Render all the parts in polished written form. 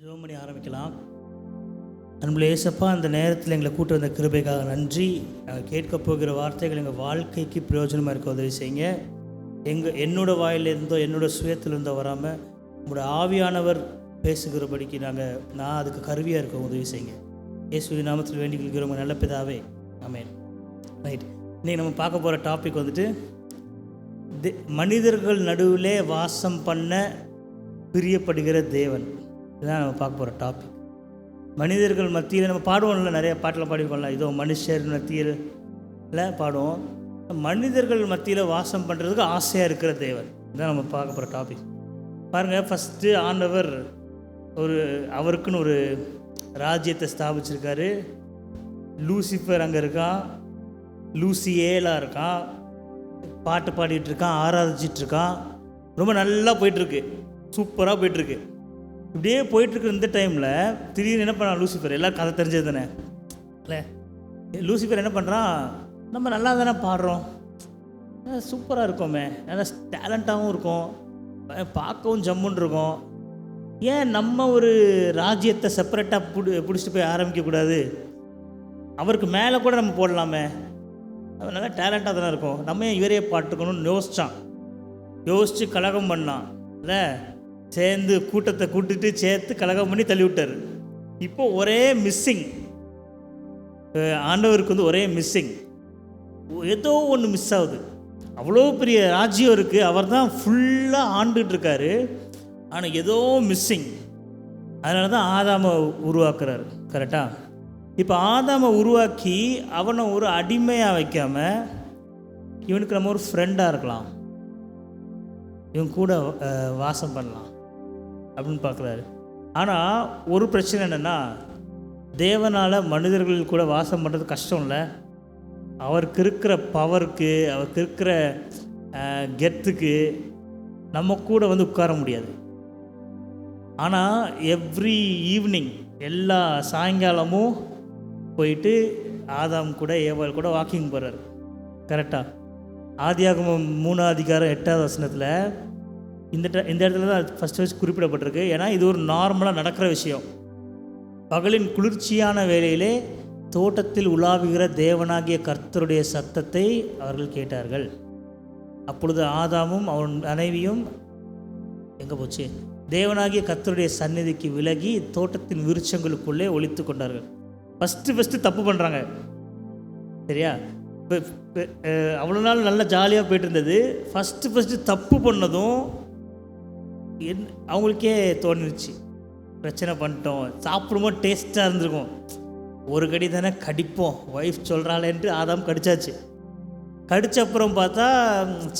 ஜெபம் பண்ணி ஆரம்பிக்கலாம். அன்புள்ள இயேசப்பா, அந்த நேரத்தில் எங்களை கூட்டு வந்த கிருபைக்காக நன்றி. நாங்கள் கேட்க போகிற வார்த்தைகள் எங்கள் வாழ்க்கைக்கு பிரயோஜனமாக இருக்க உதவி செய்யுங்க. என்னோட வாயிலிருந்தோ என்னோட சுயத்திலிருந்தோ வராமல் உங்களோட ஆவியானவர் பேசுகிறபடிக்கு நான் அதுக்கு கருவியாக இருக்க உதவி செய்யுங்க. இயேசுவின் நாமத்தில் வேண்டிக் கொள்கிறோம் நல்ல பிதாவே, ஆமென். ரைட், இன்றைக்கி நம்ம பார்க்க போகிற டாபிக் வந்துட்டு மனிதர்கள் நடுவிலே வாசம் பண்ண பிரியப்படுகிற தேவன். இதுதான் நம்ம பார்க்க போகிற டாபிக். மனிதர்கள் மத்தியில் நம்ம பாடுவோம்ல, நிறைய பாட்டில் பாடிக்கொள்ள, இதோ மனுஷர் மத்தியில் பாடுவோம். மனிதர்கள் மத்தியில் வாசம் பண்ணுறதுக்கு ஆசையாக இருக்கிற தேவன் இதுதான் நம்ம பார்க்க போகிற டாபிக். பாருங்கள், ஃபஸ்ட்டு ஆண்டவர் அவருக்குன்னு ஒரு ராஜ்யத்தை ஸ்தாபிச்சிருக்காரு. லூசிஃபர் அங்கே இருக்கான், லூசியேலாக இருக்கான், பாட்டு பாடிட்டு இருக்கான், ஆராதிச்சிட்ருக்கான். ரொம்ப நல்லா போயிட்டுருக்கு, சூப்பராக போயிட்டுருக்கு. இப்படியே போயிட்டுருக்கு. இந்த டைமில் திடீர்னு என்ன பண்ணான் லூசிஃபர்? எல்லாம் கதை தெரிஞ்சது தானே இல்லை? லூசிஃபர் என்ன பண்ணுறான், நம்ம நல்லா தானே பாடுறோம், சூப்பராக இருக்கோமே, நல்லா டேலண்ட்டாகவும் இருக்கும், பார்க்கவும் ஜம்முன்னு இருக்கும், ஏன் நம்ம ஒரு ராஜ்யத்தை செப்பரேட்டாக பிடிச்சிட்டு போய் ஆரம்பிக்கக்கூடாது? அவருக்கு மேலே கூட நம்ம போடலாமே, அவன் நல்லா டேலண்ட்டாக தானே இருக்கும், நம்ம ஏன் இவரே பாட்டுக்கணும்னு யோசித்து கலகம் பண்ணான் இல்லை? சேர்ந்து கூட்டத்தை கூட்டிட்டு சேர்த்து கலகம் பண்ணி தள்ளி விட்டார். இப்போ ஒரே மிஸ்ஸிங், ஆண்டவருக்கு ஒரே மிஸ்ஸிங், ஏதோ ஒன்று மிஸ் ஆகுது. அவ்வளோ பெரிய ராஜ்யம் இருக்குது, அவர் தான் ஃபுல்லாக ஆண்டுகிட்டு இருக்காரு, ஆனால் ஏதோ மிஸ்ஸிங். அதனால தான் ஆதாமை உருவாக்குறாரு. கரெக்டாக? இப்போ ஆதாமை உருவாக்கி அவனை ஒரு அடிமையாக வைக்காமல் இவனுக்கு நம்ம ஒரு ஃப்ரெண்டாக இருக்கலாம், இவன் கூட வாசம் பண்ணலாம் அப்படின்னு பார்க்குறாரு. ஆனால் ஒரு பிரச்சனை என்னென்னா, தேவனால் மனிதர்கள் கூட வாசம் பண்ணுறது கஷ்டம் இல்லை. அவருக்கு இருக்கிற பவருக்கு, அவருக்கு இருக்கிற கெத்துக்கு நம்ம கூட உட்கார முடியாது. ஆனால் எவ்ரி ஈவினிங், எல்லா சாயங்காலமும் போயிட்டு ஆதாம் கூட ஏவாள் கூட வாக்கிங் போகிறார். கரெக்டாக? ஆதியாகமம் 3:8 இந்த இடத்துல தான் ஃபஸ்ட்டு குறிப்பிடப்பட்டிருக்கு. ஏன்னா இது ஒரு நார்மலாக நடக்கிற விஷயம். பகலின் குளிர்ச்சியான வேளையிலே தோட்டத்தில் உலாவுகிற தேவனாகிய கர்த்தருடைய சத்தத்தை அவர்கள் கேட்டார்கள். அப்பொழுது ஆதாமும் அவன் மனைவியும் எங்கே போச்சு, தேவனாகிய கர்த்தருடைய சந்நிதிக்கு விலகி தோட்டத்தின் விருட்சங்களுக்குள்ளே ஒளித்து கொண்டார்கள். ஃபஸ்ட்டு தப்பு பண்ணுறாங்க, சரியா? அவ்வளோ நாள் நல்லா ஜாலியாக போய்ட்டு இருந்தது. ஃபஸ்ட்டு தப்பு பண்ணதும் அவங்களுக்கே தோணிருச்சு, பிரச்சனை பண்ணிட்டோம், சாப்பிடும்போது டேஸ்ட்டாக இருந்திருக்கும், ஒரு கடி தானே கடிப்போம், ஒய்ஃப் சொல்கிறாளேன்ட்டு ஆதாம் கடிச்சாச்சு. கடிச்சப்புறம் பார்த்தா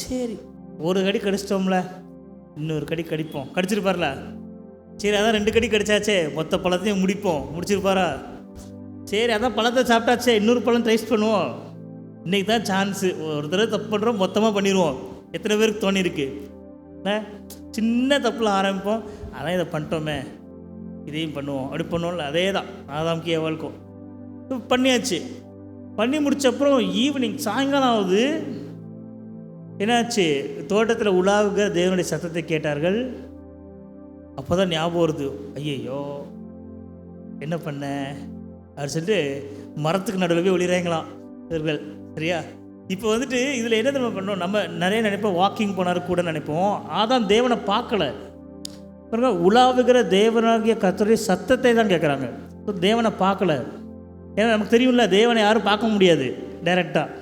சரி ஒரு கடி கடிச்சிட்டோம்ல, இன்னொரு கடி கடிப்போம், கடிச்சிருப்பார்ல, சரி அதான் 2 கடி கடிச்சாச்சே, மொத்த பழத்தையும் முடிச்சிருப்பாரா, சரி அதான் பழத்தை சாப்பிட்டாச்சே, இன்னொரு பழம் டேஸ்ட் பண்ணுவோம், இன்றைக்கி தான் சான்ஸு, ஒரு தடவை தப்பு பண்ணுறோம் மொத்தமாக பண்ணிடுவோம். எத்தனை பேருக்கு தோணியிருக்கு? சின்ன தப்பில் ஆரம்பிப்போம், அதான் இதை பண்ணிட்டோமே இதையும் பண்ணுவோம், அப்படி பண்ணுவோம்ல. அதே தான் ஆதாம்க்கு ஏவாளுக்கும் பண்ணியாச்சு. பண்ணி முடிச்சப்புறம் ஈவினிங் சாயங்காலம் ஆகுது. என்னாச்சு, தோட்டத்தில் உலாவுகிற தேவனுடைய சத்தத்தை கேட்டார்கள். அப்போ தான் ஞாபகம் வருது, ஐயையோ என்ன பண்ண அப்படின்னு சொல்லிட்டு மரத்துக்கு நடுவில் போய் ஒளிறாங்களாம் இவர்கள். சரியா? இப்போ இதில் என்ன நம்ம பண்ணோம், நம்ம நிறைய நினைப்போம், வாக்கிங் போனார் கூட நினைப்போம். ஆதாம் தேவனை பார்க்கல, உலாவுகிற தேவனாகிய கர்த்தருடைய சத்தத்தை தான் கேட்குறாங்க, தேவனை பார்க்கல. ஏன்னா நமக்கு தெரியும்ல, தேவனை யாரும் பார்க்க முடியாது டைரெக்டாக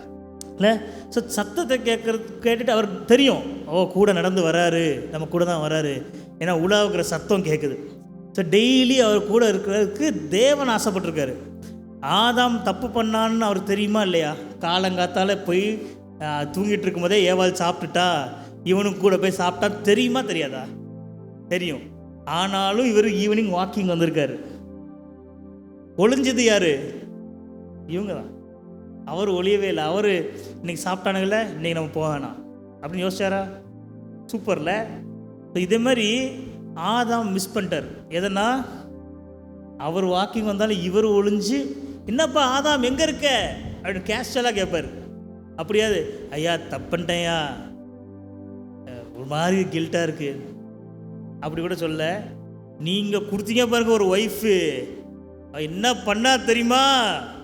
இல்லை. ஸோ சத்தத்தை கேட்டுட்டு அவருக்கு தெரியும், ஓ கூட நடந்து வராரு, நம்ம கூட தான் வராரு, ஏன்னா உலாவுகிற சத்தம் கேட்குது. ஸோ டெய்லி அவர் கூட இருக்கிறதுக்கு தேவன் ஆசைப்பட்டிருக்காரு. ஆதாம் தப்பு பண்ணான்னு அவருக்கு தெரியுமா இல்லையா? காலங்காத்தால் போய் தூங்கிட்டு இருக்கும்போதே ஏவாள் சாப்பிட்டுட்டா, இவனுக்கு கூட போய் சாப்பிட்டா தெரியுமா தெரியாதா? தெரியும். ஆனாலும் இவர் ஈவினிங் வாக்கிங் வந்திருக்காரு. ஒளிஞ்சது யார்? இவங்க தான். அவர் ஒளியவே இல்லை. அவர் இன்னைக்கு சாப்பிட்டானுங்கள, இன்றைக்கி நம்ம போகணும் அப்படின்னு யோசிச்சாரா? சூப்பரில். இதே மாதிரி ஆதாம் மிஸ் பண்ணிட்டார். எதனா, அவர் வாக்கிங் வந்தாலும் இவர் ஒளிஞ்சு, என்னப்பா ஆதாம் எங்கே இருக்க அப்படின்னு கேஷுவலாக கேட்பார். அப்படியாது, ஐயா தப்புன்ட்டேயா, ஒரு மாதிரி கில்ட்டாக இருக்குது அப்படி கூட சொல்ல. நீங்கள் கொடுத்தீங்க பாருங்க ஒரு ஒய்ஃபு, என்ன பண்ணா தெரியுமா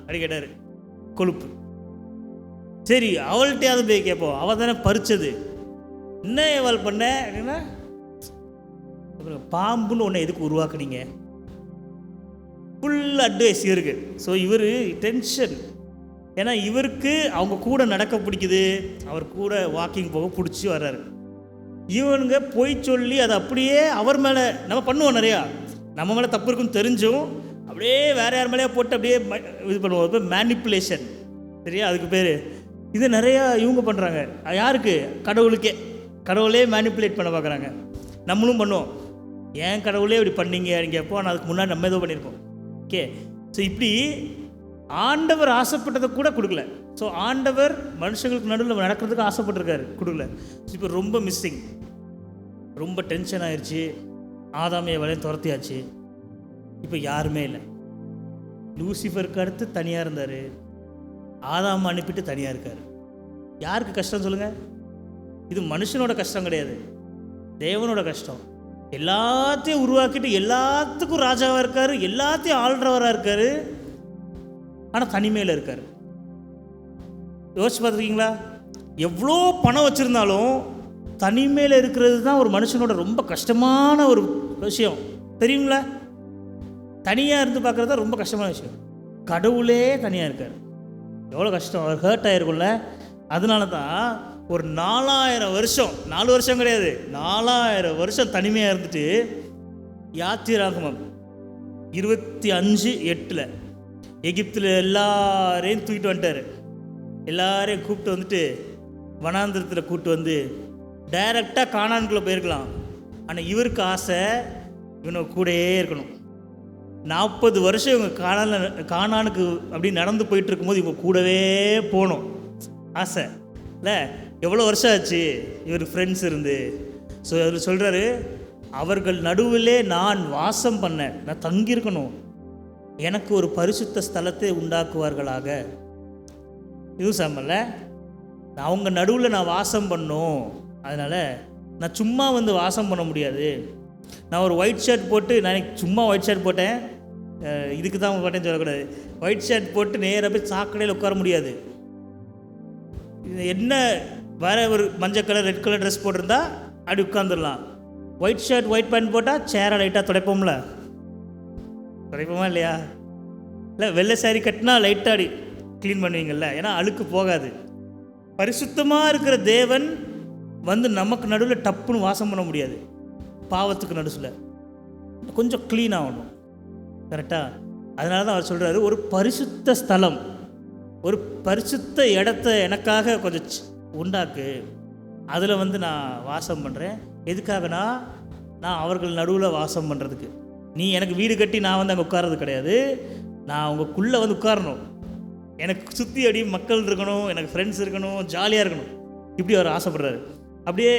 அப்படி கேட்டார். கொழுப்பு. சரி அவள்கிட்டையாவது போய் கேட்போம், அவள் தானே பறிச்சது, என்ன அவள் பண்ண அப்படின்னா, பாம்புன்னு ஒன்று எதுக்கு உருவாக்குனீங்க? ஃபுல் அட்வைஸ் இவருக்கு. ஸோ இவர் டென்ஷன். ஏன்னா இவருக்கு அவங்க கூட நடக்க பிடிக்குது, அவர் கூட வாக்கிங் போக பிடிச்சி வர்றாரு. இவனுங்க போய் சொல்லி அதை அப்படியே அவர் மேலே நம்ம பண்ணுவோம், நிறையா நம்ம மேலே தப்பு இருக்குன்னு தெரிஞ்சும் அப்படியே வேறு யார் மேலேயே போட்டு அப்படியே இது பண்ணுவோம். இப்போ மேனிப்புலேஷன், சரியா? அதுக்கு பேர் இது நிறையா இவங்க பண்ணுறாங்க. யாருக்கு? கடவுளுக்கே. கடவுளே மேனிப்புலேட் பண்ண பார்க்குறாங்க. நம்மளும் பண்ணுவோம். ஏன் கடவுளே இப்படி பண்ணீங்க அப்படின்னு கேட்போம். ஆனால் அதுக்கு முன்னாடி நம்ம ஏதோ பண்ணியிருப்போம். ஓகே. ஸோ இப்படி ஆண்டவர் ஆசைப்பட்டதை கூட கொடுக்கல. ஸோ ஆண்டவர் மனுஷங்களுக்கு நடுவில் நடக்கிறதுக்கு ஆசைப்பட்டிருக்காரு, கொடுக்கல. ஸோ இப்போ ரொம்ப மிஸ்ஸிங், ரொம்ப டென்ஷன் ஆயிடுச்சு. ஆதாமிய வலையும் துரத்தியாச்சு. இப்போ யாருமே இல்லை. லூசிஃபருக்கு அடுத்து தனியாக இருந்தார், ஆதாம் அனுப்பிட்டு தனியாக இருக்கார். யாருக்கு கஷ்டம் சொல்லுங்கள்? இது மனுஷனோட கஷ்டம் கிடையாது, தேவனோட கஷ்டம். எல்லாத்தையும் உருவாக்கிட்டு எல்லாத்துக்கும் ராஜாவாக இருக்கார், எல்லாத்தையும் ஆள்றவராக இருக்கார், ஆனால் தனிமையில் இருக்கார். யோசிச்சு பார்த்துருக்கீங்களா? எவ்வளோ பணம் வச்சுருந்தாலும் தனிமையில் இருக்கிறது தான் ஒரு மனுஷனோட ரொம்ப கஷ்டமான ஒரு விஷயம், தெரியுங்களா? தனியாக இருந்து பார்க்குறது தான் ரொம்ப கஷ்டமான விஷயம். கடவுளே தனியாக இருக்கார், எவ்வளோ கஷ்டம். அவர் ஹர்ட் ஆகிருக்கும்ல. அதனால தான் ஒரு 4000 வருஷம், 4 வருஷம் கிடையாது, 4000 வருஷம் தனிமையாக இருந்துட்டு யாத்திராகமம் 25:8 எகிப்தில் எல்லாரையும் தூக்கிட்டு வந்துட்டார். எல்லாரையும் கூப்பிட்டு வந்துட்டு வனாந்திரத்தில் கூப்பிட்டு வந்து டைரெக்டாக கானானுக்குள்ளே போயிருக்கலாம். ஆனால் இவருக்கு ஆசை இவனை கூடயே இருக்கணும். 40 வருஷம் இவங்க கானானுக்கு அப்படி நடந்து போயிட்டு இருக்கும்போது இவங்க கூடவே போகணும் ஆசை இல்லை? எவ்வளோ வருஷம் ஆச்சு இவர் ஃப்ரெண்ட்ஸ் இருந்து. ஸோ அதில் சொல்கிறாரு, அவர்கள் நடுவிலே நான் வாசம் பண்ண, நான் தங்கியிருக்கணும், எனக்கு ஒரு பரிசுத்த ஸ்தலத்தை உண்டாக்குவார்களாக. யூஸாமல்ல, அவங்க நடுவில் நான் வாசம் பண்ணோம். அதனால் நான் சும்மா வந்து வாசம் பண்ண முடியாது. நான் ஒரு ஒயிட் ஷர்ட் போட்டு, நான் சும்மா ஒயிட் ஷர்ட் போட்டேன், இதுக்கு தான் போட்டேன்னு சொல்லக்கூடாது. ஒயிட் ஷர்ட் போட்டு நேராக போய் சாக்கடையில் உட்கார முடியாது. என்ன வேறு ஒரு மஞ்சள் கலர் ரெட் கலர் ட்ரெஸ் போட்டிருந்தா அப்படி உட்காந்துடலாம். ஒயிட் ஷர்ட் ஒயிட் பேண்ட் போட்டால் சேரை லைட்டாக துடைப்போம்ல, துடைப்போமா இல்லையா? இல்லை வெள்ளை சாரி கட்டினா லைட்டாக அப்படி க்ளீன் பண்ணுவீங்கள்ல, ஏன்னா அழுக்கு போகாது. பரிசுத்தமாக இருக்கிற தேவன் வந்து நமக்கு நடுவில் டப்புன்னு வாசம் பண்ண முடியாது. பாவத்துக்கு நடுவில் கொஞ்சம் க்ளீன் ஆகணும், கரெக்டாக? அதனால தான் அவர் சொல்கிறாரு, ஒரு பரிசுத்த ஸ்தலம், ஒரு பரிசுத்த இடத்த எனக்காக கொஞ்சம் உண்டாக்கு, அதில் வந்து நான் வாசம் பண்ணுறேன். எதுக்காகனா, நான் அவர்கள் நடுவில் வாசம் பண்ணுறதுக்கு. நீ எனக்கு வீடு கட்டி நான் வந்து அங்கே உட்கார்றது கிடையாது, நான் அவங்களுக்குள்ளே வந்து உட்காரணும். எனக்கு சுற்றி அடி மக்கள் இருக்கணும், எனக்கு ஃப்ரெண்ட்ஸ் இருக்கணும், ஜாலியாக இருக்கணும். இப்படி அவர் ஆசைப்படுறாரு. அப்படியே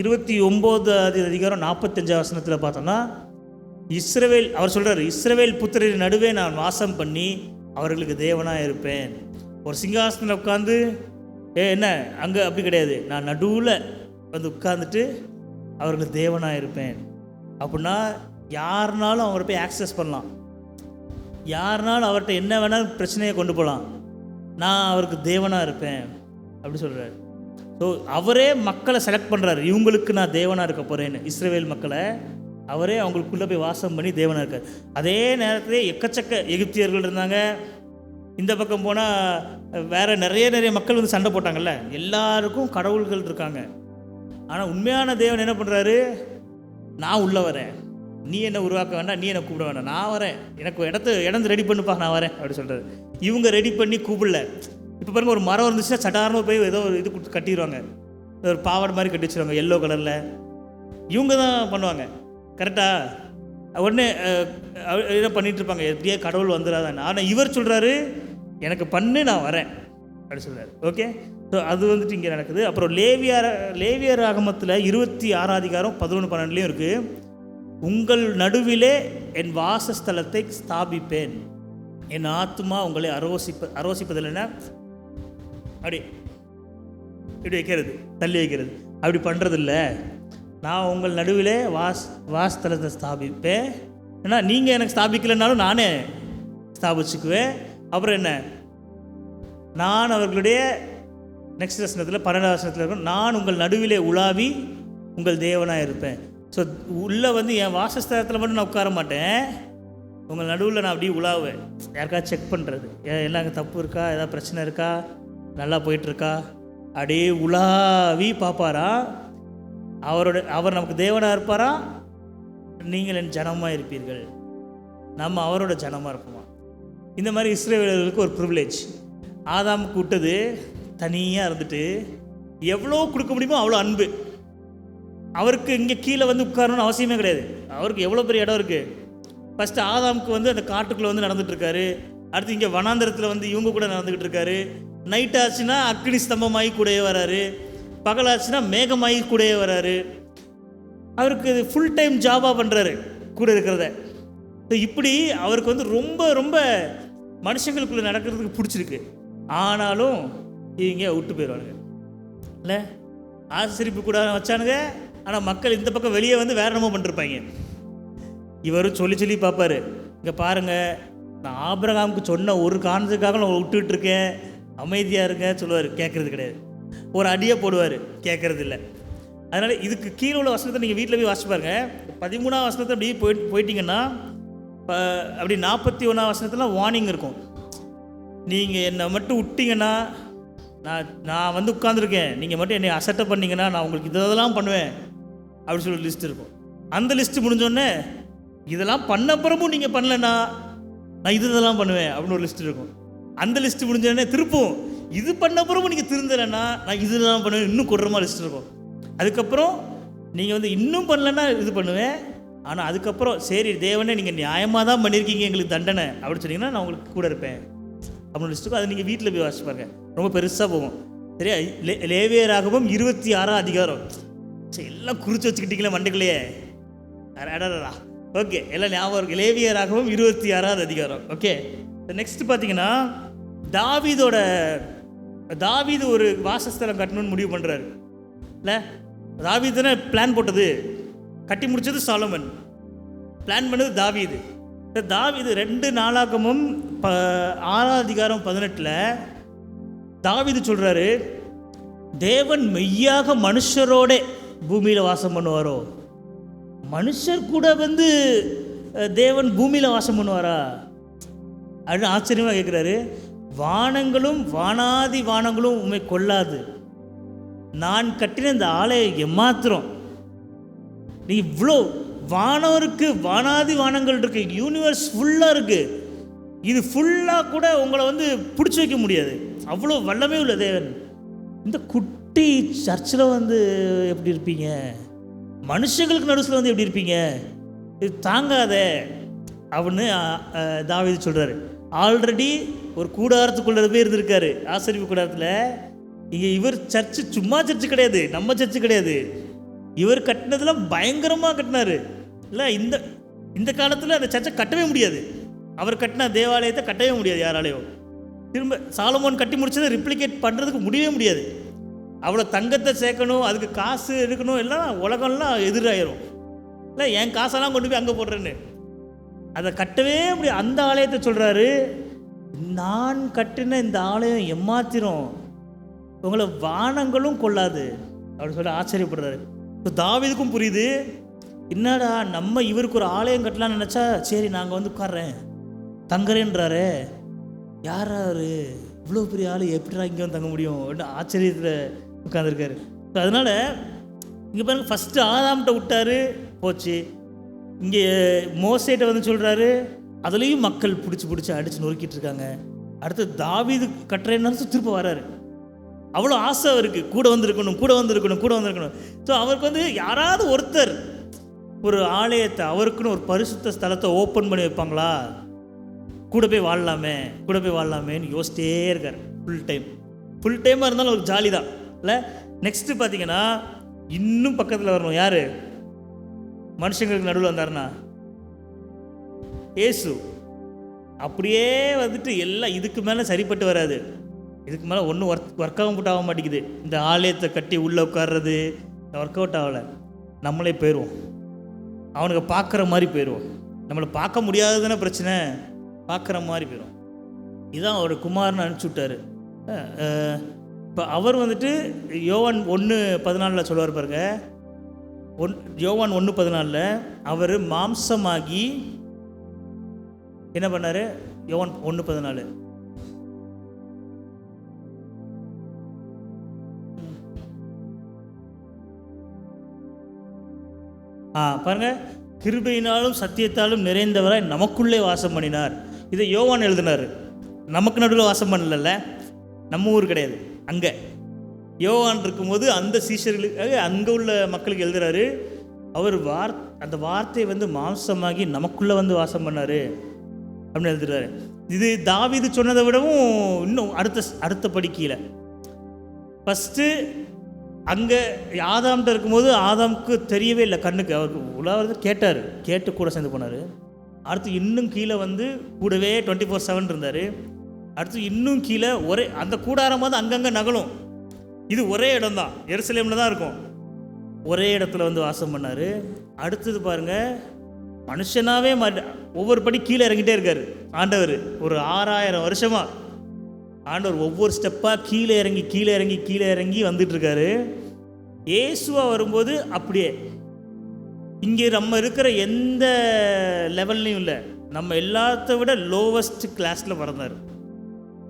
29வது அதிகாரம் 45 வசனத்தில் பார்த்தோன்னா, இஸ்ரவேல், அவர் சொல்கிறார், இஸ்ரவேல் புத்திரரின் நடுவே நான் வாசம் பண்ணி அவர்களுக்கு தேவனாக இருப்பேன். ஒரு சிங்காசனத்தில் உட்காந்து என்ன அங்கே அப்படி கிடையாது, நான் நடுவில் வந்து உட்காந்துட்டு அவர்களுக்கு தேவனாக இருப்பேன். அப்படின்னா யாருனாலும் அவரை போய் ஆக்சஸ் பண்ணலாம், யாருனாலும் அவர்கிட்ட என்ன வேணாலும் பிரச்சனையை கொண்டு போகலாம், நான் அவருக்கு தேவனாக இருப்பேன் அப்படி சொல்கிறார். ஸோ அவரே மக்களை செலக்ட் பண்ணுறாரு, இவங்களுக்கு நான் தேவனாக இருக்க போகிறேன்னு. இஸ்ரவேல் மக்களை அவரே அவங்களுக்குள்ளே போய் வாசம் பண்ணி தேவனாக இருக்கார். அதே நேரத்தில் எக்கச்சக்க எகிப்தியர்கள் இருந்தாங்க. இந்த பக்கம் போனால் வேறு நிறைய மக்கள் வந்து சண்டை போட்டாங்கல்ல. எல்லாருக்கும் கடவுள்கள் இருக்காங்க. ஆனால் உண்மையான தேவன் என்ன பண்ணுறாரு, நான் உள்ளே வரேன், நீ என்ன உருவாக்க வேண்டாம், நீ என்ன கூப்பிட வேண்டாம், நான் வரேன், எனக்கு இடம் ரெடி பண்ணுப்பா, நான் வரேன் அப்படி சொல்கிறாரு. இவங்க ரெடி பண்ணி கூப்பிடல. இப்போ பாருங்கள், ஒரு மரம் இருந்துச்சுன்னா சட்டாரமாக போய் ஏதோ ஒரு இது கட்டிடுவாங்க, ஒரு பாவாடை மாதிரி கட்டி வச்சுருவாங்க எல்லோ கலரில். இவங்க தான் பண்ணுவாங்க, கரெக்டாக? உடனே என்ன பண்ணிகிட்ருப்பாங்க, எப்படியே கடவுள் வந்துடாதான். ஆனால் இவர் சொல்கிறாரு, எனக்கு பண்ணு, நான் வரேன் அப்படி சொல்கிறார். ஓகே. ஸோ அது வந்துட்டு இங்கே நடக்குது. அப்புறம் லேவியர் ஆகமத்தில் 26 அதிகாரம் 11-12 இருக்குது, உங்கள் நடுவிலே என் வாசஸ்தலத்தை ஸ்தாபிப்பேன், என் ஆத்மா உங்களை அரோசிப்பதில் என்ன அப்படி இப்படி வைக்கிறது, தள்ளி வைக்கிறது, அப்படி பண்ணுறதில்ல, நான் உங்கள் நடுவிலே வாசஸ்தலத்தை ஸ்தாபிப்பேன். ஏன்னா நீங்கள் எனக்கு ஸ்தாபிக்கலைன்னாலும் நானே ஸ்தாபிச்சுக்குவேன். அப்புறம் என்ன, நான் அவர்களுடைய நெக்ஸ்ட் வசனத்தில் 12 வசனத்தில் இருக்கும், நான் உங்கள் நடுவிலே உலாவி உங்கள் தேவனாக இருப்பேன். ஸோ உள்ளே வந்து என் வாசஸ்தலத்தில் மட்டும் நான் உட்கார மாட்டேன், உங்கள் நடுவில் நான் அப்படியே உலாவேன். யாருக்காவது செக் பண்ணுறது, எல்லாம் அங்கே தப்பு இருக்கா, ஏதாவது பிரச்சனை இருக்கா, நல்லா போயிட்டுருக்கா, அப்படியே உலாவி பார்ப்பாரா. அவர் நமக்கு தேவனாக இருப்பாரா, நீங்கள் என் ஜனமாக இருப்பீர்கள், நம்ம அவரோட ஜனமாக இருப்போமா. இந்த மாதிரி இஸ்ரவேலர்களுக்கு ஒரு ப்ரிவிலேஜ். ஆதாமுக்கு விட்டது தனியாக இருந்துட்டு எவ்வளோ கொடுக்க முடியுமோ அவ்வளோ அன்பு. அவருக்கு இங்கே கீழே வந்து உட்காரணும்னு அவசியமே கிடையாது. அவருக்கு எவ்வளோ பெரிய இடம் இருக்குது. ஃபஸ்ட்டு ஆதாமுக்கு வந்து அந்த காட்டுக்குள்ளே வந்து நடந்துகிட்ருக்காரு. அடுத்து இங்கே வனாந்தரத்தில் வந்து இவங்க கூட நடந்துக்கிட்டு இருக்காரு. நைட் ஆச்சுன்னா அக்னி ஸ்தம்பமாகி கூடயே வராரு, பகலாச்சுன்னா மேகமாகி கூடயே வராரு. அவருக்கு இது ஃபுல் டைம் ஜாபாக பண்ணுறாரு கூட இருக்கிறத. ஸோ இப்படி அவருக்கு வந்து ரொம்ப ரொம்ப மனுஷங்களுக்குள்ளே நடக்கிறதுக்கு பிடிச்சிருக்கு. ஆனாலும் இவங்க விட்டு போயிடுவானுங்க இல்லை, ஆசிரிப்பு கூட வச்சானுங்க. ஆனால் மக்கள் இந்த பக்கம் வெளியே வந்து வேற என்னமோ பண்ணிருப்பாங்க. இவரும் சொல்லி பார்ப்பார், இங்கே பாருங்கள், நான் ஆபிரகாமுக்கு சொன்ன ஒரு காரணத்துக்காக நான் விட்டுக்கிட்டு இருக்கேன், அமைதியாக இருங்க சொல்லுவார். கேட்குறது கிடையாது. ஒரு அடியை போடுவார், கேட்குறது இல்லை. அதனால் இதுக்கு கீழே உள்ள வசனத்தை நீங்கள் வீட்டில் போய் வாசிச்சு பாருங்கள். 13ஆம் வசனத்தை அப்படி போயிட்டீங்கன்னா அப்படி 41ஆம் வசனத்தில் வார்னிங் இருக்கும். நீங்கள் என்னை மட்டும் விட்டிங்கன்னா, நான் வந்து உட்காந்துருக்கேன், நீங்கள் மட்டும் என்னை அசட்டை பண்ணிங்கன்னா நான் உங்களுக்கு இதெல்லாம் பண்ணுவேன் அப்படின்னு சொல்லி லிஸ்ட் இருக்கும். அந்த லிஸ்ட்டு முடிஞ்சோடனே இதெல்லாம் பண்ணப்புறமும் நீங்கள் பண்ணலைன்னா நான் இதெல்லாம் பண்ணுவேன் அப்படின்னு ஒரு லிஸ்ட் இருக்கும். அந்த லிஸ்ட்டு முடிஞ்சோடனே திருப்பும் இது பண்ணப்புறமும் நீங்கள் திருந்தலைன்னா நான் இதெல்லாம் பண்ணுவேன், இன்னும் கொடுறமா லிஸ்ட் இருக்கும். அதுக்கப்புறம் நீங்கள் வந்து இன்னும் பண்ணலைன்னா இது பண்ணுவேன், ஆனால் அதுக்கப்புறம் சரி தேவனே நீங்கள் நியாயமாக தான் பண்ணியிருக்கீங்க, எங்களுக்கு தண்டனை அப்படின்னு சொன்னீங்கன்னா நான் உங்களுக்கு கூட இருப்பேன் அப்படின்னு லிஸ்ட்டுக்கும். அதை நீங்கள் வீட்டில் போய் வாசிச்சு பாருங்க, ரொம்ப பெருசாக போகும். சரியா? லேவியராகமம் 26ஆம் அதிகாரம். சரி, எல்லாம் குறித்து வச்சுக்கிட்டீங்களே மண்டைக்குள்ளேயே. அடடா, ஓகே, எல்லாம் ஞாபகம் இருக்குது. லேவியராகமம் 26ஆவது அதிகாரம். ஓகே, நெக்ஸ்ட் பார்த்தீங்கன்னா தாவீது ஒரு வாசஸ்தலம் கட்டணும்னு முடிவு பண்ணுறாரு இல்லை. தாவீது தானே பிளான் போட்டது, கட்டி முடித்தது சாலமன், பிளான் பண்ணது தாவீது. 2 நாளாகமும் 6ஆம் அதிகாரம் 18 தாவீது சொல்கிறாரு, தேவன் மெய்யாக மனுஷரோட பூமியில் வாசம் பண்ணுவாரோ? மனுஷர் கூட வந்து தேவன் பூமியில் வாசம் பண்ணுவாரா அப்படின்னு ஆச்சரியமாக கேட்குறாரு. வானங்களும் வானாதி வானங்களும் உண்மை கொள்ளாது, நான் கட்டின இந்த ஆலயம் எம்மாத்திரம். நீ இவ்வளோ வானம் இருக்குது, வானாதி வானங்கள் இருக்குது, யூனிவர்ஸ் ஃபுல்லாக இருக்குது, இது ஃபுல்லாக கூட உங்களை வந்து பிடிச்சி வைக்க முடியாது, அவ்வளோ வல்லமே உள்ள தேவன். இந்த குட்டி சர்ச்சில் வந்து எப்படி இருப்பீங்க, மனுஷங்களுக்கு நடுவில் வந்து எப்படி இருப்பீங்க, இது தாங்காத அப்படின்னு தாவீது சொல்கிறாரு. ஆல்ரெடி ஒரு கூடாரத்துக்குள்ளே போய் இருந்திருக்காரு, ஆசரிப்பு கூடாரத்தில். இங்கே இவர் சர்ச்சு சும்மா சர்ச்சு கிடையாது, நம்ம சர்ச்சு கிடையாது, இவர் கட்டினதெல்லாம் பயங்கரமாக கட்டினார் இல்லை. இந்த காலத்தில் அந்த சர்ச்சை கட்டவே முடியாது, அவர் கட்டின தேவாலயத்தை கட்டவே முடியாது யாராலையும். திரும்ப சாலமோன் கட்டி முடிச்சதை ரிப்ளிகேட் பண்ணுறதுக்கு முடியவே முடியாது. அவ்வளோ தங்கத்தை சேர்க்கணும், அதுக்கு காசு எடுக்கணும், எல்லாம் உலகம்லாம் எதிராயிரும் இல்லை. என் காசெல்லாம் கொண்டு போய் அங்கே போடுறேன்னு அதை கட்டவே முடியாது. அந்த ஆலயத்தை சொல்கிறாரு, நான் கட்டின இந்த ஆலயம் எம்மாத்திரம், உங்களை வானங்களும் கொள்ளாது அப்படின்னு சொல்லி ஆச்சரியப்படுறாரு. இப்போ தாவீதுக்கும் புரியுது, என்னடா நம்ம இவருக்கு ஒரு ஆலயம் கட்டலான்னு நினச்சா சரி நாங்கள் வந்து உட்கார்றேன் தங்குறேன்றாரு. யாராரு இவ்வளோ பெரிய ஆள் எப்படிடா இங்கே வந்து தங்க முடியும் அப்படின்னு ஆச்சரியத்தில் உட்காந்துருக்காரு. ஸோ அதனால் இங்கே பாருங்கள், ஃபஸ்ட்டு ஆதாம்கிட்ட விட்டார், போச்சு. இங்கே மோசேட்ட வந்து சொல்கிறாரு, அதுலேயும் மக்கள் பிடிச்சி அடித்து நொறுக்கிட்டு இருக்காங்க. அடுத்து தாவீது கட்டுறேன்னு திருப்ப வர்றாரு. அவ்வளோ ஆசை அவருக்கு, கூட வந்திருக்கணும். ஸோ அவருக்கு வந்து யாராவது ஒருத்தர் ஒரு ஆலயத்தை, அவருக்குன்னு ஒரு பரிசுத்த ஸ்தலத்தை ஓப்பன் பண்ணி வைப்பாங்களா, கூட போய் வாழலாமேன்னு யோசிச்சிட்டே இருக்கார். ஃபுல் டைமாக இருந்தாலும் ஒரு ஜாலி தான் இல்லை. நெக்ஸ்ட்டு பார்த்தீங்கன்னா இன்னும் பக்கத்தில் வரணும். யார் மனுஷங்களுக்கு நடுவில் வந்தாருன்னா ஏசு. அப்படியே வந்துட்டு எல்லாம் இதுக்கு மேலே சரிப்பட்டு வராது, இதுக்கு மேலே ஒன்றும் ஒர்க் அவுட் ஆக மாட்டேங்குது. இந்த ஆலயத்தை கட்டி உள்ளே உட்கார்றது ஒர்க் அவுட் ஆகலை. நம்மளே போயிடுவோம். அவனுக்கு பார்க்குற மாதிரி போயிடுவோம். நம்மளை பார்க்க முடியாததுன்னு பிரச்சனை, பார்க்குற மாதிரி போயிடும். இதுதான் அவர் குமாரனை அனுப்பிச்சி விட்டார். இப்போ அவர் வந்துட்டு யோவான் 1:14 சொல்லுவார் பாருங்க. யோவான் 1:14 அவர் மாம்சமாகி என்ன பண்ணார்? யோவான் 1:14 பாருங்க. கிருபையினாலும் சத்தியத்தாலும் நிறைந்தவராய் நமக்குள்ளே வாசம் பண்ணினார். இதை யோவான் எழுதினார். நமக்கு நடுவில் வாசம் பண்ணல, நம்ம ஊர் கிடையாது. அங்கே யோவான் இருக்கும்போது அந்த சீஷர்களுக்கு, அங்கே உள்ள மக்களுக்கு எழுதுறாரு. அவர் அந்த வார்த்தை வந்து மாம்சமாகி நமக்குள்ளே வந்து வாசம் பண்ணார் அப்படின்னு எழுதுறாரு. இது தாவீது சொன்னதை விடவும் இன்னும் அடுத்த படிக்கீழ. ஃபஸ்ட்டு அங்கே ஆதாம்கிட்ட இருக்கும்போது ஆதாமுக்கு தெரியவே இல்லை, கண்ணுக்கு அவருக்கு உலாவது கேட்டார், கேட்டு கூட சேர்ந்து போனார். அடுத்து இன்னும் கீழே வந்து கூடவே 24/7 இருந்தார். அடுத்து இன்னும் கீழே ஒரே அந்த கூடாரமாக தான் அங்கங்கே நகலும். இது ஒரே இடம் தான், எருசலேமில் தான் இருக்கும். ஒரே இடத்துல வந்து வாசம் பண்ணார். அடுத்தது பாருங்கள், மனுஷனாகவே ஒவ்வொரு படி கீழே இறங்கிட்டே இருக்கார் ஆண்டவர். ஒரு 6000 வருஷமாக ஆண்டவர் ஒவ்வொரு ஸ்டெப்பாக கீழே இறங்கி வந்துட்டுருக்காரு. இயேசுவா வரும்போது அப்படியே இங்கே நம்ம இருக்கிற எந்த லெவல்லையும் இல்லை, நம்ம எல்லாத்த விட லோவஸ்ட் கிளாஸில் பிறந்தார்.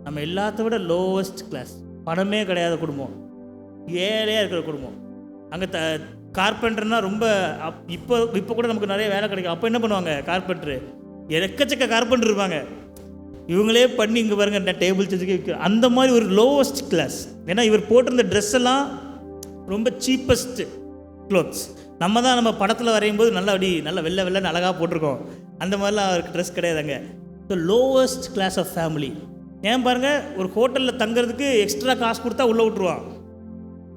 நம்ம எல்லாத்த விட லோவஸ்ட் கிளாஸ், பணமே கிடையாத குடும்பம், ஏழையாக இருக்கிற குடும்பம். அங்கே கார்பெண்டர்னால் ரொம்ப இப்போ கூட நமக்கு நிறைய வேலை கிடைக்கும். அப்போ என்ன பண்ணுவாங்க? கார்பெண்டரு எக்கச்சக்க கார்பெண்டர் இருப்பாங்க. இவங்களே பண்ணி இங்கே பாருங்க டேபிள் செஞ்சு அந்த மாதிரி ஒரு லோவஸ்ட் கிளாஸ். ஏன்னா இவர் போட்டிருந்த ட்ரெஸ் எல்லாம் ரொம்ப சீப்பஸ்ட் க்ளோத்ஸ். நம்ம படத்தில் வரையும் போது நல்லா வெள்ளை அழகாக போட்டிருக்கோம். அந்த மாதிரிலாம் அவருக்கு ட்ரெஸ் கிடையாதுங்க. So lowest class of family. ஏன் பாருங்கள், ஒரு ஹோட்டலில் தங்குறதுக்கு எக்ஸ்ட்ரா காசு கொடுத்தா உள்ளே விட்ருவான்.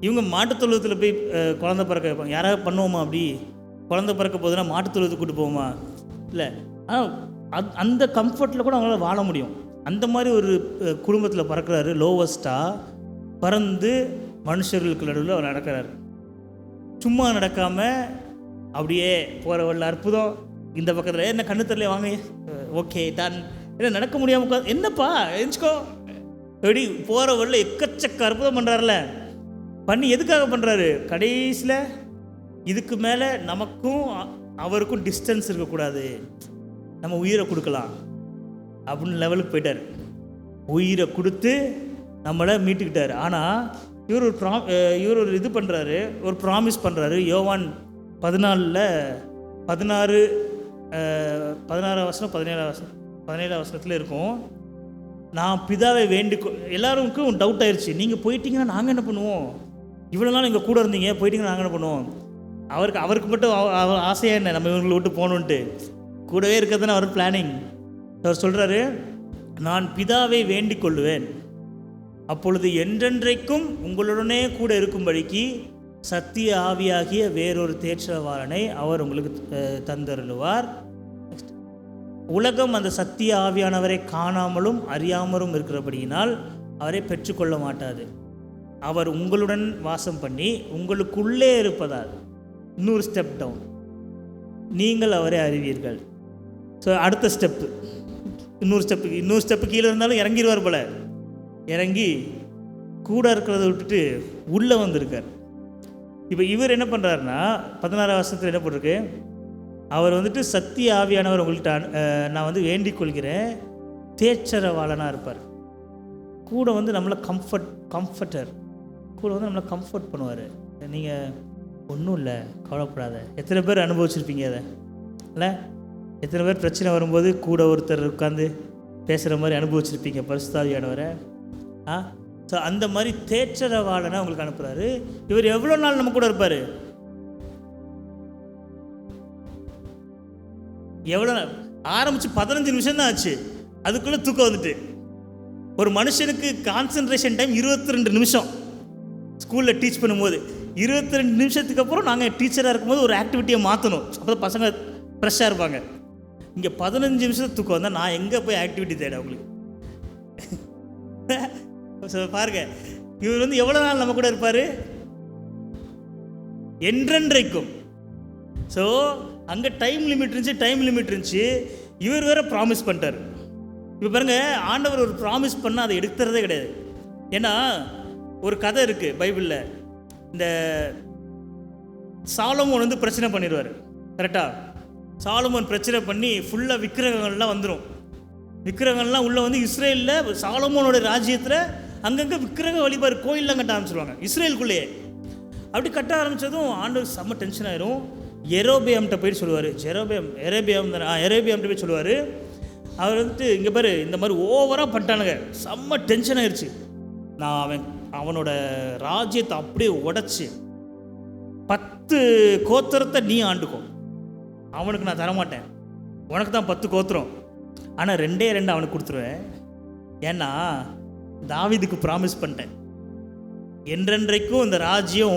இவங்க மாட்டுத்தொழுவத்தில் போய் குழந்தை பிறக்க வைப்பாங்க. யாராவது பண்ணுவோமா? அப்படி குழந்தை பிறக்க போதுன்னா மாட்டுத்தொழுவத்துக்கு கூட்டு போவோமா? இல்லை. ஆனால் அந்த கம்ஃபர்ட்டில் கூட அவங்களால வாழ முடியும். அந்த மாதிரி ஒரு குடும்பத்தில் பறக்கிறாரு. லோவஸ்ட்டாக பறந்து மனுஷர்களுக்கு நடுவில் அவர் நடக்கிறாரு. சும்மா நடக்காமல் அப்படியே போகிற வழியில் அற்புதம். இந்த பக்கத்தில் என்ன கண்ணு தெரியல, வாங்க ஓகே டன், என்ன நடக்க முடியாமல் என்னப்பா எழுச்சிக்கோ எப்படி போகிற வழியில் எக்கச்சக்க அற்புதம் பண்ணுறாருல. பண்ணி எதுக்காக பண்ணுறாரு? கடைசியில் இதுக்கு மேலே நமக்கும் அவருக்கும் டிஸ்டன்ஸ் இருக்கக்கூடாது, நம்ம உயிரை கொடுக்கலாம் அப்படின்னு லெவலுக்கு போயிட்டார். உயிரை கொடுத்து நம்மளை மீட்டுக்கிட்டார். ஆனால் இவர் ஒரு இது பண்ணுறாரு, ஒரு ப்ராமிஸ் பண்ணுறாரு. யோவான் 14:16 17 வசனத்தில் இருக்கும். நான் பிதாவை எல்லாருக்கும் டவுட் ஆயிடுச்சு. நீங்கள் போயிட்டீங்கன்னா நாங்கள் என்ன பண்ணுவோம்? இவ்வளோ நாள் எங்கள் கூட இருந்தீங்க, போயிட்டீங்கன்னா நாங்கள் என்ன பண்ணுவோம்? அவருக்கு மட்டும் ஆசையாக என்ன நம்ம இவங்களை விட்டு போகணுன்ட்டு கூடவே இருக்கிறதுன்னு அவர் பிளானிங். அவர் சொல்கிறாரு, நான் பிதாவை வேண்டிக் கொள்ளுவேன், அப்பொழுது என்றென்றைக்கும் உங்களுடனே கூட இருக்கும்படிக்கு சத்திய ஆவியாகிய வேறொரு தேற்றவாளனை அவர் உங்களுக்கு தந்தருளுவார். உலகம் அந்த சத்திய ஆவியானவரை காணாமலும் அறியாமலும் இருக்கிறபடியினால் அவரை பெற்றுக்கொள்ள மாட்டாது. அவர் உங்களுடன் வாசம் பண்ணி உங்களுக்குள்ளே இருப்பதால் இன்னொரு ஸ்டெப் டவுன், நீங்கள் அவரை அறிவீர்கள். ஸோ அடுத்த ஸ்டெப்பு, இன்னொரு ஸ்டெப்பு கீழே இருந்தாலும் இறங்கிடுவார் போல. இறங்கி கூட இருக்கிறத விட்டுட்டு உள்ளே வந்திருக்கார். இப்போ இவர் என்ன பண்ணுறாருன்னா 16 வருஷத்தில் என்ன போட்டிருக்கு? அவர் வந்துட்டு சத்திய ஆவியானவர் உங்கள்கிட்ட நான் வந்து வேண்டிக் கொள்கிறேன், தேற்றரவாளனாக இருப்பார். கூட வந்து நம்மளை கம்ஃபர்டர் கூட வந்து நம்மளை கம்ஃபர்ட் பண்ணுவார். நீங்கள் ஒன்றும் இல்லை, கவலைப்படாத. எத்தனை பேர் அனுபவிச்சிருப்பீங்க அதை இல்லை? எத்தனை பேர் பிரச்சனை வரும்போது கூட ஒருத்தர் உட்காந்து பேசுகிற மாதிரி அனுபவிச்சிருப்பீங்க பரிசுத்த ஆவியானவரை. ஸோ அந்த மாதிரி தேற்றரவாளனை உங்களுக்கு அனுப்புகிறாரு. இவர் எவ்வளோ நாள் நம்ம கூட இருப்பார்? எவ்வளோ நாள்? ஆரம்பித்து 15 நிமிஷம் தான் ஆச்சு, அதுக்குள்ளே தூக்கம் வந்துட்டு. ஒரு மனுஷனுக்கு கான்சன்ட்ரேஷன் டைம் 22 நிமிஷம். ஸ்கூலில் டீச் பண்ணும்போது 22 நிமிஷத்துக்கு அப்புறம் நாங்கள் டீச்சராக இருக்கும்போது ஒரு ஆக்டிவிட்டியை மாற்றணும், அப்போ தான் பசங்க ஃப்ரெஷ்ஷாக இருப்பாங்க. இங்கே 15 நிமிஷத்துக்கு தூக்கம் வந்தால் நான் எங்கே போய் ஆக்டிவிட்டி தேட உங்களுக்கு? பாருங்க, இவர் வந்து எவ்வளோ நாள் நம்ம கூட இருப்பார்? என்றென்றைக்கும். ஸோ அங்கே டைம் லிமிட் இருந்துச்சு. இவர் வேற ப்ராமிஸ் பண்ணிட்டார். இப்போ பாருங்கள், ஆண்டவர் ஒரு ப்ராமிஸ் பண்ணால் அதை எடுத்துறதே கிடையாது. ஏன்னா ஒரு கதை இருக்குது பைபிளில். இந்த சாலமோன் வந்து பிரச்சனை பண்ணிடுவார். கரெக்டாக சாலமோன் பிரச்சனை பண்ணி ஃபுல்லாக விக்கிரகங்கள்லாம் வந்துடும். விக்கிரகங்கள்லாம் உள்ளே வந்து இஸ்ரேலில் சாலமோனோட ராஜ்யத்தில் அங்கங்கே விக்கிரக வழிபாடு கோயிலெலாம் கட்ட ஆரம்பிச்சிருவாங்க இஸ்ரேலுக்குள்ளேயே. அப்படி கட்ட ஆரம்பித்ததும் ஆண்டவர் செம்ம டென்ஷன் ஆயிரும். எரோபியாம்கிட்ட போய் சொல்லுவார். எரோபியாம்கிட்ட போய் சொல்லுவார். அவர் வந்துட்டு, இங்கே பாரு, இந்த மாதிரி ஓவராக பண்ணிட்டானுங்க, செம்ம டென்ஷன் ஆயிடுச்சு, நான் அவனோட ராஜ்யத்தை அப்படியே உடச்சி 10 கோத்திரத்தை நீ ஆண்டுக்கோ, அவனுக்கு நான் தரமாட்டேன், உனக்கு தான் 10 கோத்திரம், ஆனால் 2 அவனுக்கு கொடுத்துருவேன். ஏன்னா தாவீதுக்கு ப்ராமிஸ் பண்ணிட்டேன், என்றென்றைக்கும் இந்த ராஜ்யம்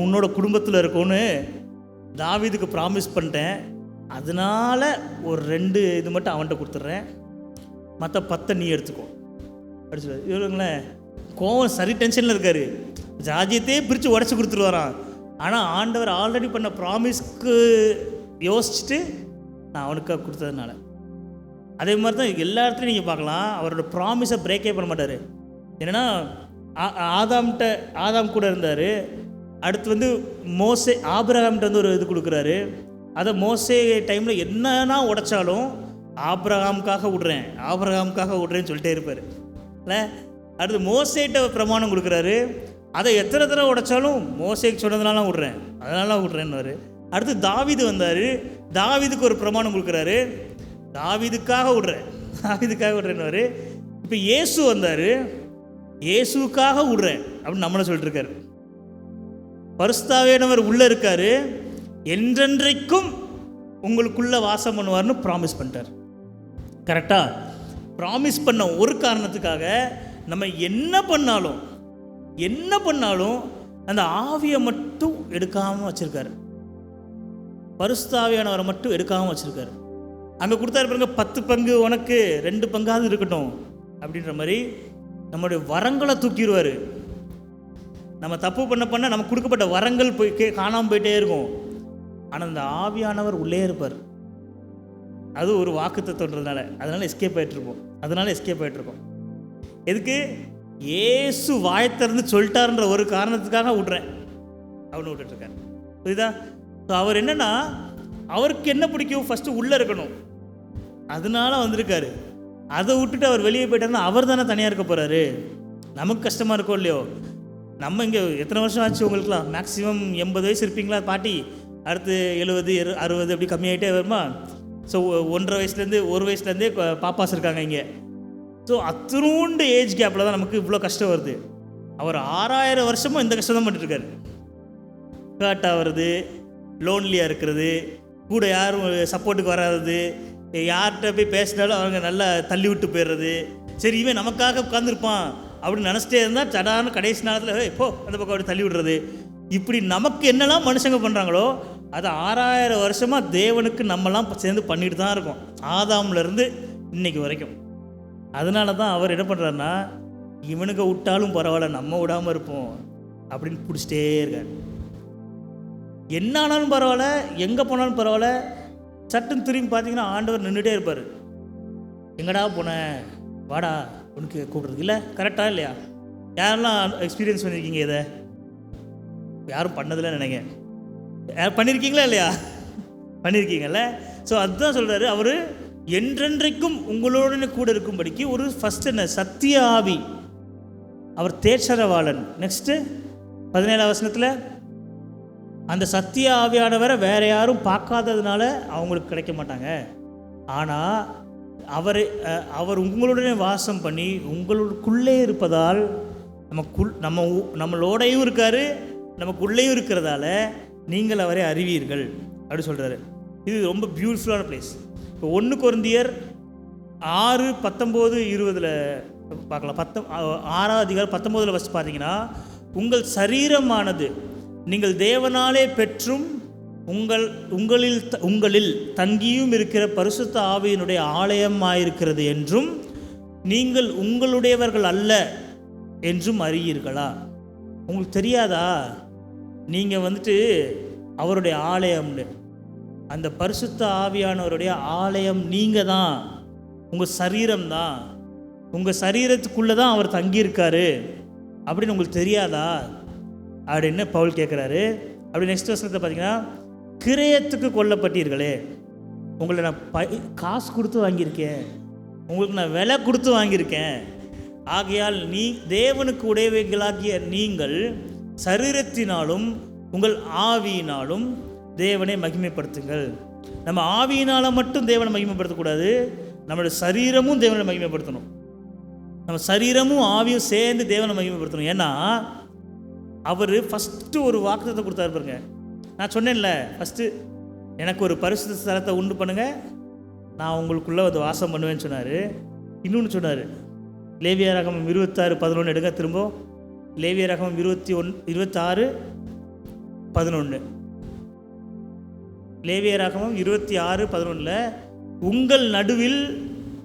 உன்னோட குடும்பத்தில் இருக்கும்னு தாவீதுக்கு ப்ராமிஸ் பண்ணிட்டேன். அதனால் ஒரு 2 இது மட்டும் அவன்கிட்ட கொடுத்துட்றேன், மற்ற 10 நீ எடுத்துக்கோ அப்படி சொல்லுவார். இவருங்களேன் கோவம் சரி டென்ஷனில் இருக்கார். ராஜ்யத்தையே பிரித்து உடச்சி கொடுத்துருவாரான். ஆனால் ஆண்டவர் ஆல்ரெடி பண்ண ப்ராமிஸ்க்கு யோசிச்சுட்டு நான் அவனுக்காக கொடுத்ததுனால. அதே மாதிரி தான் எல்லா இடத்துலையும் நீங்கள் பார்க்கலாம், அவரோட ப்ராமிஸை பிரேக்கே பண்ண மாட்டார். என்னென்னா ஆதாம் கூட இருந்தார். அடுத்து வந்து மோசே ஆபிரகாம்கிட்ட வந்து ஒரு இது கொடுக்குறாரு. அதை மோசே டைமில் என்னன்னா உடைச்சாலும் ஆபிரகாமுக்காக விட்றேன்னு சொல்லிட்டே இருப்பார் இல்லை. அடுத்து மோசேட்ட பிரமாணம் கொடுக்குறாரு. அதை எத்தனை தடவை உடைச்சாலும் மோசேக்கு சொன்னதுனால விட்றேன்னு. அடுத்து தாவீது வந்தார். தாவீதுக்கு ஒரு பிரமாணம் கொடுக்குறாரு. தாவீதுக்காக விட்றேன்னு. இப்போ இயேசு வந்தார். இயேசுக்காக விட்றேன் அப்படின்னு நம்மளை சொல்லிட்டு இருக்காரு. பரிசுத்தாவியானவர் உள்ளே இருக்கார், என்றென்றைக்கும் உங்களுக்குள்ளே வாசம் பண்ணுவார்னு ப்ராமிஸ் பண்ணிட்டார். கரெக்டாக ப்ராமிஸ் பண்ண ஒரு காரணத்துக்காக நம்ம என்ன பண்ணாலும் அந்த ஆவியை மட்டும் எடுக்காமல் வச்சுருக்காரு. பரிசுத்தாவியானவரை மட்டும் எடுக்காமல் வச்சுருக்காரு. அங்கே கொடுத்தாரு பாருங்க, 10 பங்கு உனக்கு, 2 பங்காவது இருக்கட்டும் அப்படின்ற மாதிரி நம்மளுடைய வரங்களை தூக்கிடுவார். நம்ம தப்பு பண்ண நமக்கு கொடுக்கப்பட்ட வரங்கள் காணாமல் போயிட்டே இருக்கும். ஆனால் அந்த ஆவியானவர் உள்ளே இருப்பார். அது ஒரு வாக்குத்தத்தன்றதுனால அதனால் எஸ்கேப் ஆகிட்டுருக்கோம். எதுக்கு? ஏசு வாயத்திறந்து சொல்லிட்டாருன்ற ஒரு காரணத்துக்காக விட்றேன் அவனு விட்டுட்ருக்கார். புரியுதா? ஸோ அவர் என்னென்னா, அவருக்கு என்ன பிடிக்கும், ஃபஸ்ட்டு உள்ளே இருக்கணும், அதனால வந்திருக்காரு. அதை விட்டுட்டு அவர் வெளியே போயிட்டாருன்னா அவர் தானே தனியாக இருக்க போகிறாரு. நமக்கு கஷ்டமாக இருக்கோ இல்லையோ. நம்ம இங்கே எத்தனை வருஷம் ஆச்சு உங்களுக்குலாம்? மேக்ஸிமம் 80 வயசு இருப்பீங்களா பாட்டி? அடுத்து 70, 60 அப்படி கம்மியாகிட்டே வருமா? ஸோ 1 வயசுலேருந்தே பாப்பாஸ் இருக்காங்க இங்கே. ஸோ அத்தனூண்டு ஏஜ் கேப்பில் தான் நமக்கு இவ்வளோ கஷ்டம் வருது. அவர் 6000 வருஷமும் இந்த கஷ்டம் தான் பண்ணிட்டுருக்காரு. ஹர்ட் ஆகிறது, லோன்லியாக இருக்கிறது, கூட யாரும் சப்போர்ட்டுக்கு வராது, யார்கிட்ட போய் பேசினாலும் அவங்க நல்லா தள்ளி விட்டு போயிடுறது. சரி, இவன் நமக்காக உட்காந்துருப்பான் அப்படின்னு நினச்சிட்டே இருந்தால் சடான கடைசி நேரத்தில் இப்போ அந்த பக்கம் அப்படி தள்ளி விடுறது. இப்படி நமக்கு என்னெல்லாம் மனுஷங்க பண்ணுறாங்களோ அது 6000 வருஷமாக தேவனுக்கு நம்மலாம் சேர்ந்து பண்ணிட்டு தான் இருக்கோம், ஆதாம்லேருந்து இன்னைக்கு வரைக்கும். அதனால தான் அவர் என்ன பண்ணுறாருன்னா, இவனுக்கு விட்டாலும் பரவாயில்ல, நம்ம விடாமல் இருப்போம் அப்படின்னு பிடிச்சிட்டே இருக்கார். என்ன ஆனாலும் பரவாயில்ல, எங்கே போனாலும் பரவாயில்ல, சட்டுன்னு திரும்பி பார்த்தீங்கன்னா ஆண்டவர் நின்றுட்டே இருப்பார். எங்கடா போனேன், வாடா உனக்கு கூப்பிட்றது இல்லை. கரெக்டாக இல்லையா? யாரெல்லாம் எக்ஸ்பீரியன்ஸ் பண்ணியிருக்கீங்க? இதை யாரும் பண்ணதில்லை நினைக்கிறேன். யார் பண்ணியிருக்கீங்களா இல்லையா? பண்ணியிருக்கீங்கல்ல. ஸோ அதுதான் சொல்கிறாரு, அவர் என்றென்றைக்கும் உங்களோட கூட இருக்கும்படிக்கு ஒரு ஃபஸ்ட்டு என்ன, சத்திய ஆவி, அவர் தேற்றரவாளன். நெக்ஸ்ட்டு 17ஆம் வசனத்தில் அந்த சத்திய ஆவியானவரை வேறு யாரும் பார்க்காததுனால அவங்களுக்கு கிடைக்க மாட்டாங்க. ஆனால் அவர் உங்களுடனே வாசம் பண்ணி உங்களுக்குள்ளே இருப்பதால் நம்மளோடையும் இருக்கார், நமக்குள்ளேயும் இருக்கிறதால நீங்கள் அவரை அறிவீர்கள் அப்படி சொல்கிறாரு. இது ரொம்ப பியூட்டிஃபுல்லான பிளேஸ். இப்போ 1 கொரிந்தியர் 6:19-20 பார்க்கலாம். 6ஆம் அதிகாரம் 19 வச்சு பார்த்தீங்கன்னா, உங்கள் சரீரமானது நீங்கள் தேவனாலே பெற்றும் உங்களில் தங்கியும் இருக்கிற பரிசுத்த ஆவியினுடைய ஆலயமாயிருக்கிறது என்றும் நீங்கள் உங்களுடையவர்கள் அல்ல என்றும் அறியீர்களா? உங்களுக்கு தெரியாதா? நீங்கள் வந்துட்டு அவருடைய ஆலயம்னு. அந்த பரிசுத்த ஆவியானவருடைய ஆலயம் நீங்கள் தான், உங்கள் சரீரம் தான், உங்கள் சரீரத்துக்குள்ளே தான் அவர் தங்கியிருக்காரு அப்படின்னு உங்களுக்கு தெரியாதா அப்படின்னு பவுல் கேட்குறாரு. அப்படி நெக்ஸ்ட் வருஷத்தை பார்த்தீங்கன்னா, கிரயத்துக்கு கொல்லப்பட்டீர்களே, உங்களை நான் காசு கொடுத்து வாங்கியிருக்கேன், உங்களுக்கு நான் விலை கொடுத்து வாங்கியிருக்கேன், ஆகையால் நீ தேவனுக்கு உடையவைகளாகிய நீங்கள் சரீரத்தினாலும் உங்கள் ஆவியினாலும் தேவனை மகிமைப்படுத்துங்கள். நம்ம ஆவியினால் மட்டும் தேவனை மகிமைப்படுத்தக்கூடாது, நம்மளுடைய சரீரமும் தேவனை மகிமைப்படுத்தணும். நம்ம சரீரமும் ஆவியும் சேர்ந்து தேவனை மகிமைப்படுத்தணும். ஏன்னா அவர் ஃபஸ்ட்டு ஒரு வாக்குத்தத்தம் கொடுத்தாரு பாருங்க. நான் சொன்னேன்ல, ஃபஸ்ட்டு எனக்கு ஒரு பரிசுத்த ஸ்தலத்தை உண்டு பண்ணுங்கள், நான் உங்களுக்குள்ளே அது வாசம் பண்ணுவேன்னு சொன்னார். இன்னொன்று சொன்னார், லேவியராகமம் 26:11 எடுங்க. திரும்ப லேவியராகமம் 26:11. லேவியராகமம் 26:11, உங்கள் நடுவில்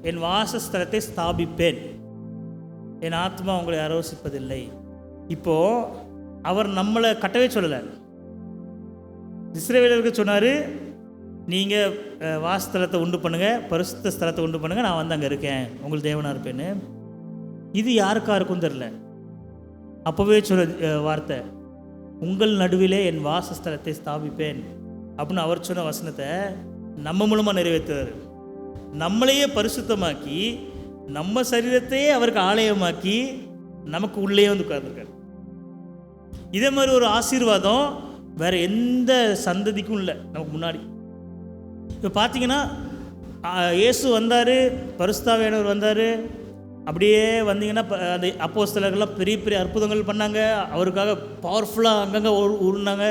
என் வாசஸ்தலத்தை ஸ்தாபிப்பேன், என் ஆத்மா உங்களை ஆரோசிப்பதில்லை. இப்போது அவர் நம்மளை கட்டவே சொல்லலை, இஸ்ரவேலருக்கு சொன்னார், நீங்கள் வாசஸ்தலத்தை உண்டு பண்ணுங்கள், பரிசுத்த ஸ்தலத்தை உண்டு பண்ணுங்கள், நான் வந்து அங்கே இருக்கேன், உங்களுக்கு தேவனாக இருப்பேன்னு. இது யாருக்கா இருக்கும் தெரில, அப்போவே சொல்ல வார்த்தை, உங்கள் நடுவிலே என் வாசஸ்தலத்தை ஸ்தாபிப்பேன் அப்படின்னு அவர் சொன்ன வசனத்தை நம்ம மூலமாக நிறைவேற்றுறாரு. நம்மளையே பரிசுத்தமாக்கி நம்ம சரீரத்தையே அவருக்கு ஆலயமாக்கி நமக்கு உள்ளே வந்து உட்கார்ந்துருக்காரு. இதே மாதிரி ஒரு ஆசீர்வாதம் வேறு எந்த சந்ததிக்கும் இல்லை நமக்கு முன்னாடி. இப்போ பார்த்தீங்கன்னா இயேசு வந்தார், பரிசுத்த ஆவியானவர் வந்தார். அப்படியே வந்தீங்கன்னா அந்த அப்போஸ்தலர்கள்லாம் பெரிய பெரிய அற்புதங்கள் பண்ணாங்க, அவருக்காக பவர்ஃபுல்லாக அங்கங்கே உருண்டாங்க.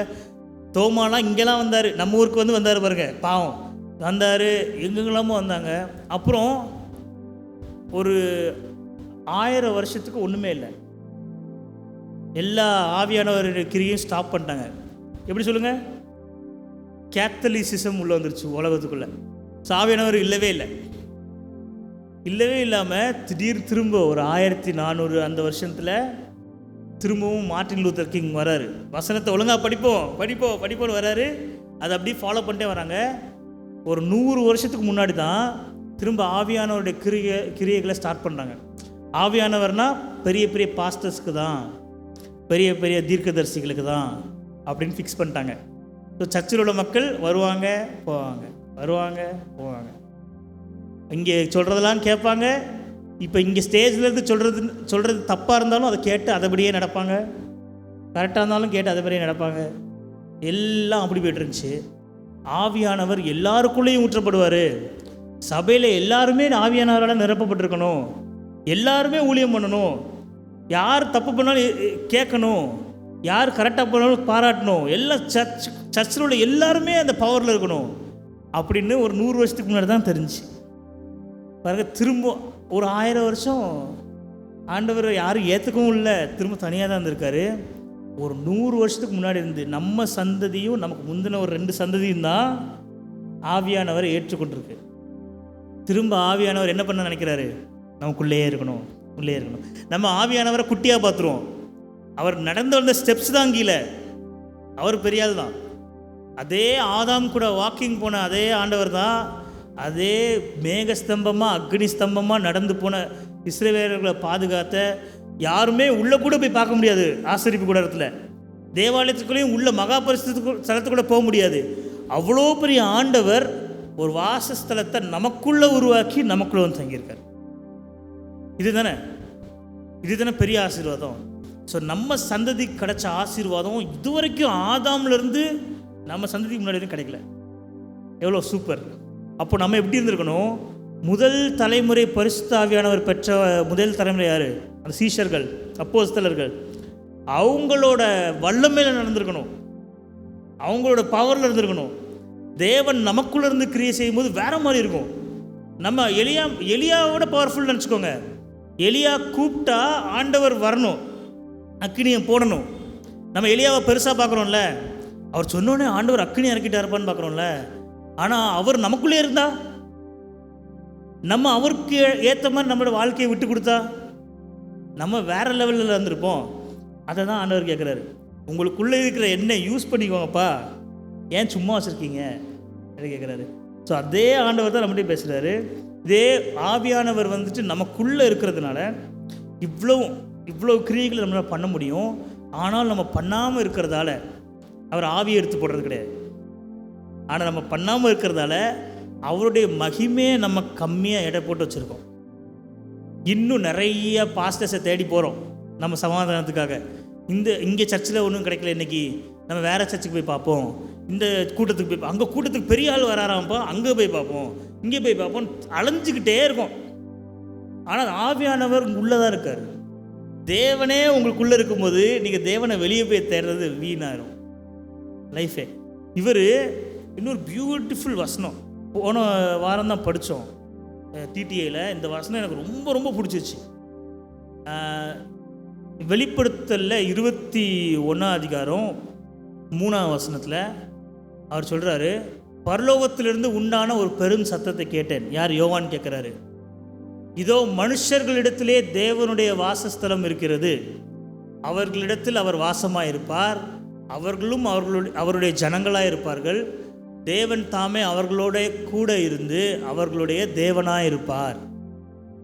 தோமாலாம் இங்கெல்லாம் வந்தார், நம்ம ஊருக்கு வந்து வந்தார் பாருங்க, பாவம் வந்தார், எங்கெங்கெல்லாமோ வந்தாங்க. அப்புறம் ஒரு 1000 வருஷத்துக்கு ஒன்றுமே இல்லை, எல்லா ஆவியானவர் கிரியும் ஸ்டாப் பண்ணிட்டாங்க. எப்படி சொல்லுங்கள்? கேத்தலிசிசம் உள்ளே வந்துருச்சு உலகத்துக்குள்ளே. ஆவியானவர் இல்லவே இல்லை, இல்லவே இல்லாமல் திடீர் திரும்ப ஒரு 1400 அந்த வருஷத்தில் திரும்பவும் மார்ட்டின் லூத்தர் கிங் வராரு. வசனத்தை ஒழுங்காக படிப்போன்னு வராரு. அதை அப்படியே ஃபாலோ பண்ணிட்டே வராங்க. ஒரு 100 வருஷத்துக்கு முன்னாடி தான் திரும்ப ஆவியானவருடைய கிரியைகளை ஸ்டார்ட் பண்ணுறாங்க. ஆவியானவர்னால் பெரிய பெரிய பாஸ்டர்ஸ்க்கு தான், பெரிய பெரிய தீர்க்கதரிசிகளுக்கு தான் அப்படின்னு ஃபிக்ஸ் பண்ணிட்டாங்க. ஸோ சர்ச்சில் உள்ள மக்கள் வருவாங்க போவாங்க, இங்கே சொல்கிறதெல்லாம் கேட்பாங்க. இப்போ இங்கே ஸ்டேஜ்லேருந்து சொல்கிறது தப்பாக இருந்தாலும் அதை கேட்டு அதைபடியே நடப்பாங்க, கரெக்டாக இருந்தாலும் கேட்டு அதைபடியே நடப்பாங்க. எல்லாம் அப்படி போய்ட்டு இருந்துச்சு. ஆவியானவர் எல்லாருக்குள்ளேயும் ஊற்றப்படுவார். சபையில் எல்லாருமே ஆவியானவரால் நிரப்பப்பட்டிருக்கணும், எல்லாருமே ஊழியம் பண்ணணும், யார் தப்பு பண்ணாலும் கேட்கணும், யார் கரெக்டாக பண்ணாலும் பாராட்டணும், எல்லாம் சர்ச்சில் உள்ள எல்லாருமே அந்த பவரில் இருக்கணும் அப்படின்னு ஒரு 100 வருஷத்துக்கு முன்னாடி தான் தெரிஞ்சு பாருங்க. திரும்ப ஒரு 1000 வருஷம் ஆண்டவர் யாரும் ஏற்றுக்கவும் இல்லை, திரும்ப தனியாக தான் இருந்திருக்காரு. ஒரு 100 வருஷத்துக்கு முன்னாடி இருந்து நம்ம சந்ததியும் நமக்கு முந்தின ஒரு 2 சந்ததியும் தான் ஆவியானவரை ஏற்றுக்கொண்டிருக்கு. திரும்ப ஆவியானவர் என்ன பண்ண நினைக்கிறாரு? நமக்குள்ளேயே இருக்கணும். நம்ம ஆவியானவரை குட்டியாக பார்த்துருவோம். அவர் நடந்து வந்த ஸ்டெப்ஸ் தான் கீழே, அவர் பெரிய ஆள் தான். அதே ஆதாம் கூட வாக்கிங் போன அதே ஆண்டவர் தான் அதே மேகஸ்தம்பமாக அக்னி ஸ்தம்பமாக நடந்து போன இஸ்ரவேலர்களை பாதுகாத்த. யாருமே உள்ளே கூட போய் பார்க்க முடியாது, ஆசரிப்பு கூடத்தில் தேவாலயத்துக்குள்ளேயும் உள்ள மகா பரிசுத்த ஸ்தலத்துக்குள்ளே போக முடியாது. அவ்வளோ பெரிய ஆண்டவர் ஒரு வாசஸ்தலத்தை நமக்குள்ளே உருவாக்கி நமக்குள்ளே வந்து தங்கியிருக்கார். இதுதானே பெரிய ஆசீர்வாதம். ஸோ நம்ம சந்ததிக்கு கிடைச்ச ஆசீர்வாதம் இதுவரைக்கும் ஆதாம்லேருந்து நம்ம சந்ததிக்கு முன்னாடி வரைக்கும் கிடைக்கல. எவ்வளோ சூப்பர். அப்போ நம்ம எப்படி இருந்திருக்கணும்? முதல் தலைமுறை பரிசுத்த ஆவியானவர் பெற்ற முதல் தலைமுறை யார்? அந்த சீஷர்கள், அப்போஸ்தலர்கள். அவங்களோட வல்லமையில் நடந்திருக்கணும், அவங்களோட பவரில் இருந்திருக்கணும். தேவன் நமக்குள்ளே இருந்து கிரியை செய்யும்போது வேறு மாதிரி இருக்கும். நம்ம எலியாவோட பவர்ஃபுல் நினச்சிக்கோங்க. எலியா கூப்பிட்டா ஆண்டவர் வரணும், அக்கினியை போடணும். நம்ம எலியாவை பெருசாக பார்க்குறோம்ல, அவர் சொன்னோன்னே ஆண்டவர் அக்கினி இறக்கிட்டாருப்பான்னு பார்க்குறோம்ல. ஆனால் அவர் நமக்குள்ளே இருந்தா, நம்ம அவருக்கு ஏற்ற மாதிரி நம்மளோட வாழ்க்கையை விட்டு கொடுத்தா நம்ம வேறு லெவலில் இருந்திருப்போம். அதை தான் ஆண்டவர் கேட்குறாரு. உங்களுக்குள்ளே இருக்கிற எண்ணெய் யூஸ் பண்ணிக்கோங்கப்பா, ஏன் சும்மா வச்சுருக்கீங்க? கேட்குறாரு. ஸோ அதே ஆண்டவர் தான் நம்மகிட்ட பேசுகிறாரு. இதே ஆவியானவர் வந்துட்டு நமக்குள்ளே இருக்கிறதுனால இவ்வளோ கிரியைகளை நம்மளால் பண்ண முடியும். ஆனால் நம்ம பண்ணாமல் இருக்கிறதால அவர் ஆவியை எடுத்து போடுறது கிடையாது. ஆனால் நம்ம பண்ணாமல் இருக்கிறதால அவருடைய மகிமையை நம்ம கம்மியாக எடை போட்டு வச்சுருக்கோம். இன்னும் நிறைய பாஸ்டர்ஸை தேடி போகிறோம் நம்ம சமாதானத்துக்காக. இங்கே சர்ச்சில் ஒன்றும் கிடைக்கல, இன்றைக்கி நம்ம வேறு சர்ச்சுக்கு போய் பார்ப்போம், இந்த கூட்டத்துக்கு போய் அங்கே கூட்டத்துக்கு பெரிய ஆள் வராராம்ப்பா, அங்கே போய் பார்ப்போம், இங்கே போய் பார்ப்போம், அலைஞ்சிக்கிட்டே இருக்கும். ஆனால் ஆவியானவர் உள்ளே தான் இருக்கார். தேவனே உங்களுக்குள்ளே இருக்கும்போது நீங்கள் தேவனை வெளியே போய் தேடுறது வீணாயிரும் லைஃபே. இவர் இன்னொரு பியூட்டிஃபுல் வசனம் போன வாரம் தான் படித்தோம் டிடிஏயில். இந்த வசனம் எனக்கு ரொம்ப ரொம்ப பிடிச்சிச்சு. வெளிப்படுத்தலில் 21 3 அவர் சொல்கிறாரு, பரலோகத்திலிருந்து உண்டான ஒரு பெரும் சத்தத்தை கேட்டேன். யார்? யோவான் கேட்குறாரு. இதோ மனுஷர்களிடத்திலே தேவனுடைய வாசஸ்தலம் இருக்கிறது, அவர்களிடத்தில் அவர் வாசமாயிருப்பார், அவர்களும் அவருடைய ஜனங்களாக இருப்பார்கள். தேவன் தாமே அவர்களோட கூட இருந்து அவர்களுடைய தேவனாயிருப்பார்.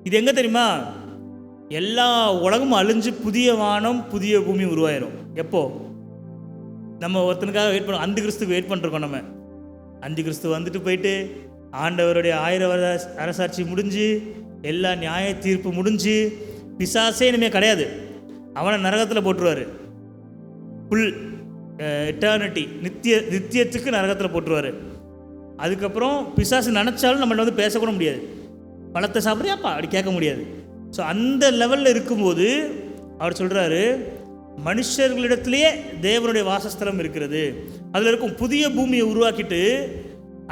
இது எங்கே தெரியுமா? எல்லா உலகமும் அழிஞ்சு புதிய வானம் புதிய பூமி உருவாயிரும். எப்போ? நம்ம ஒருத்தனுக்காக வெயிட் பண்ண, அந்தி கிறிஸ்துக்கு வெயிட் பண்ணிருக்கோம். நம்ம அந்தி கிறிஸ்து வந்துட்டு போயிட்டு ஆண்டவருடைய 1000 அரசாட்சி முடிஞ்சு எல்லா நியாய தீர்ப்பு முடிஞ்சு பிசாசே இனிமேல் கிடையாது, அவனை நரகத்தில் போட்டுருவார். ஃபுல் எட்டர்னிட்டி நித்தியத்துக்கு நரகத்தில் போட்டுருவார். அதுக்கப்புறம் பிசாசு நினச்சாலும் நம்மளை வந்து பேசக்கூட முடியாது. பழத்தை சாப்பிட்றியாப்பா அப்படி கேட்க முடியாது. ஸோ அந்த லெவலில் இருக்கும்போது அவர் சொல்கிறாரு, மனுஷர்களிடத்திலேயே தேவனுடைய வாசஸ்தலம் இருக்கிறது, அதில் இருக்கும் புதிய பூமியை உருவாக்கிட்டு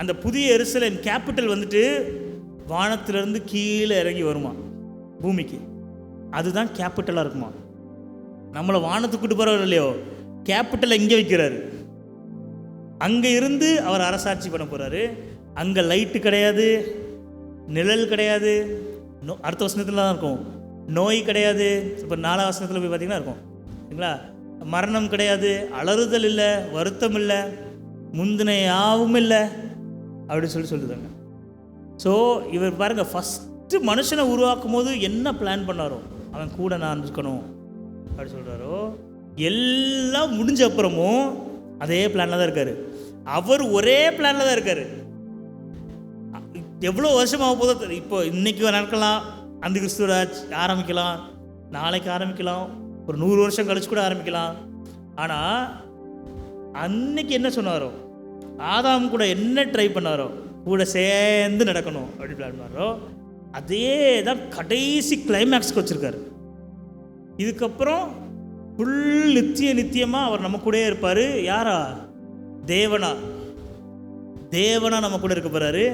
அந்த புதிய எருசலேம் கேபிட்டல் வந்துட்டு வானத்திலிருந்து கீழே இறங்கி வருமா பூமிக்கு. அதுதான் கேபிட்டலாக இருக்குமா. நம்மளை வானத்துக்கு கூட்டு போகிறவர் இல்லையோ, கேபிட்டலை இங்கே வைக்கிறாரு. அங்கே இருந்து அவர் அரசாட்சி பண்ண போகிறாரு. அங்கே லைட்டு கிடையாது, நிழல் கிடையாது, அடுத்த வசனத்தில் தான் இருக்கும். நோய் கிடையாது. இப்போ 4 வசனத்தில் போய் பார்த்தீங்கன்னா இருக்கும் சரிங்களா. மரணம் கிடையாது, அலறுதல் இல்லை, வருத்தம் இல்லை, முந்தின யாவும் இல்லை அப்படின்னு சொல்லுதாங்க. ஸோ இவர் பாருங்கள், ஃபஸ்ட்டு மனுஷனை உருவாக்கும் போது என்ன பிளான் பண்ணாரோ, அவன் கூட நான் இருக்கணும் அப்படி சொல்கிறாரோ, எல்லாம் முடிஞ்ச அப்புறமும் அதே பிளானில் தான் இருக்கார். அவர் ஒரே பிளானில் தான் இருக்கார். எவ்வளோ வருஷமாக போதோ, இப்போ இன்றைக்கி நடக்கலாம், அந்த கிறிஸ்துவ ஆரம்பிக்கலாம், நாளைக்கு ஆரம்பிக்கலாம், ஒரு 100 வருஷம் கழிச்சு கூட ஆரம்பிக்கலாம். ஆனால் அன்னைக்கு என்ன சொன்னாரோ, ஆதாம் கூட என்ன ட்ரை பண்ணாரோ, கூட சேர்ந்து நடக்கணும் அப்படி பிளான் பண்ணாரோ, அதே தான் கடைசி கிளைமேக்ஸ்க்கு வச்சுருக்காரு. இதுக்கப்புறம் ஃபுல் நித்தியமாக அவர் நம்ம கூடயே இருப்பார். யாரா? தேவனா நம்ம கூட இருக்க போகிறாரு,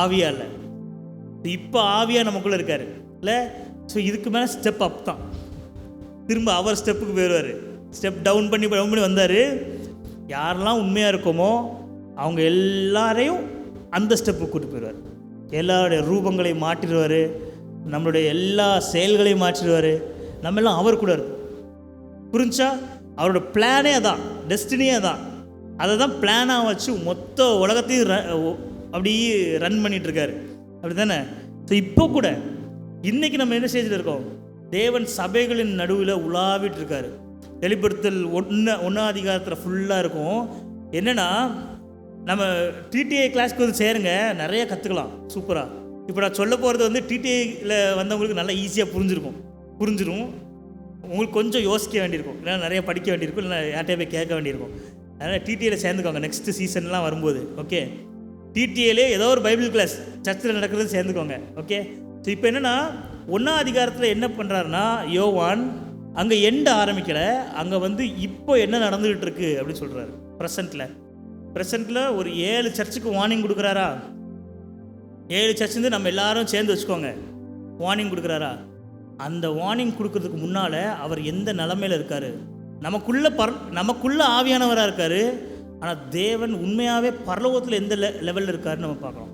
ஆவியா இல்லை. இப்போ ஆவியா நமக்குள்ளே இருக்கார் இல்லை. ஸோ இதுக்கு மேலே ஸ்டெப் அப் தான். திரும்ப அவர் ஸ்டெப்புக்கு போயிடுவார். ஸ்டெப் டவுன் பண்ணி வந்தார். யாரெல்லாம் உண்மையாக இருக்கோமோ அவங்க எல்லாரையும் அந்த ஸ்டெப்புக்கு கூட்டு போயிடுவார். எல்லாருடைய ரூபங்களையும் மாற்றிடுவார், நம்மளுடைய எல்லா செயல்களையும் மாற்றிடுவார். நம்ம எல்லாம் அவர் கூட இருக்கும். புரிஞ்சா? அவரோட பிளானே அதான், டெஸ்டினியே அதான். அதை தான் பிளானாக வச்சு மொத்த உலகத்தையும் அப்படியே ரன் பண்ணிகிட்ருக்காரு. அப்படி தானே? ஸோ இப்போ கூட இன்றைக்கி நம்ம என்ன ஸ்டேஜில் இருக்கோம்? தேவன் சபைகளின் நடுவில் உலாவிட்டு இருக்காரு. வெளிப்படுத்தல் 1 ஃபுல்லாக இருக்கும். என்னென்னா, நம்ம டிடிஐ கிளாஸ்க்கு வந்து சேருங்க, நிறைய கற்றுக்கலாம் சூப்பராக. இப்போ நான் சொல்ல போகிறது வந்து டிடிஐயில் வந்தவங்களுக்கு நல்லா ஈஸியாக புரிஞ்சிடும். உங்களுக்கு கொஞ்சம் யோசிக்க வேண்டியிருக்கும், இல்லைனா நிறைய படிக்க வேண்டியிருக்கும், இல்லை யார்கிட்டயே போய் கேட்க வேண்டியிருக்கும். அதனால் டிடிஐயில் சேர்ந்துக்கோங்க நெக்ஸ்ட்டு சீசன்லாம் வரும்போது. ஓகே, டிடிஏலே ஏதோ ஒரு பைபிள் கிளாஸ் சர்ச்சில் நடக்கிறது சேர்ந்துக்கோங்க. ஓகே. ஸோ இப்போ என்னென்னா, 1 என்ன பண்ணுறாருன்னா, யோவான் அங்கே எண்டு ஆரம்பிக்கலை, அங்கே வந்து இப்போ என்ன நடந்துகிட்டு இருக்கு அப்படின்னு சொல்கிறாரு. ப்ரெசண்ட்டில் ஒரு 7 சர்ச்சுக்கு வார்னிங் கொடுக்குறாரா? 7 சர்ச்சுந்து நம்ம எல்லாரும் சேர்ந்து வச்சுக்கோங்க, வார்னிங் கொடுக்குறாரா? அந்த வார்னிங் கொடுக்கறதுக்கு முன்னால் அவர் எந்த நிலமையில் இருக்கார்? நமக்குள்ளே ஆவியானவராக இருக்கார். ஆனால் தேவன் உண்மையாகவே பரலோகத்தில் எந்த லெவலில் இருக்காருன்னு நம்ம பார்க்கலாம்.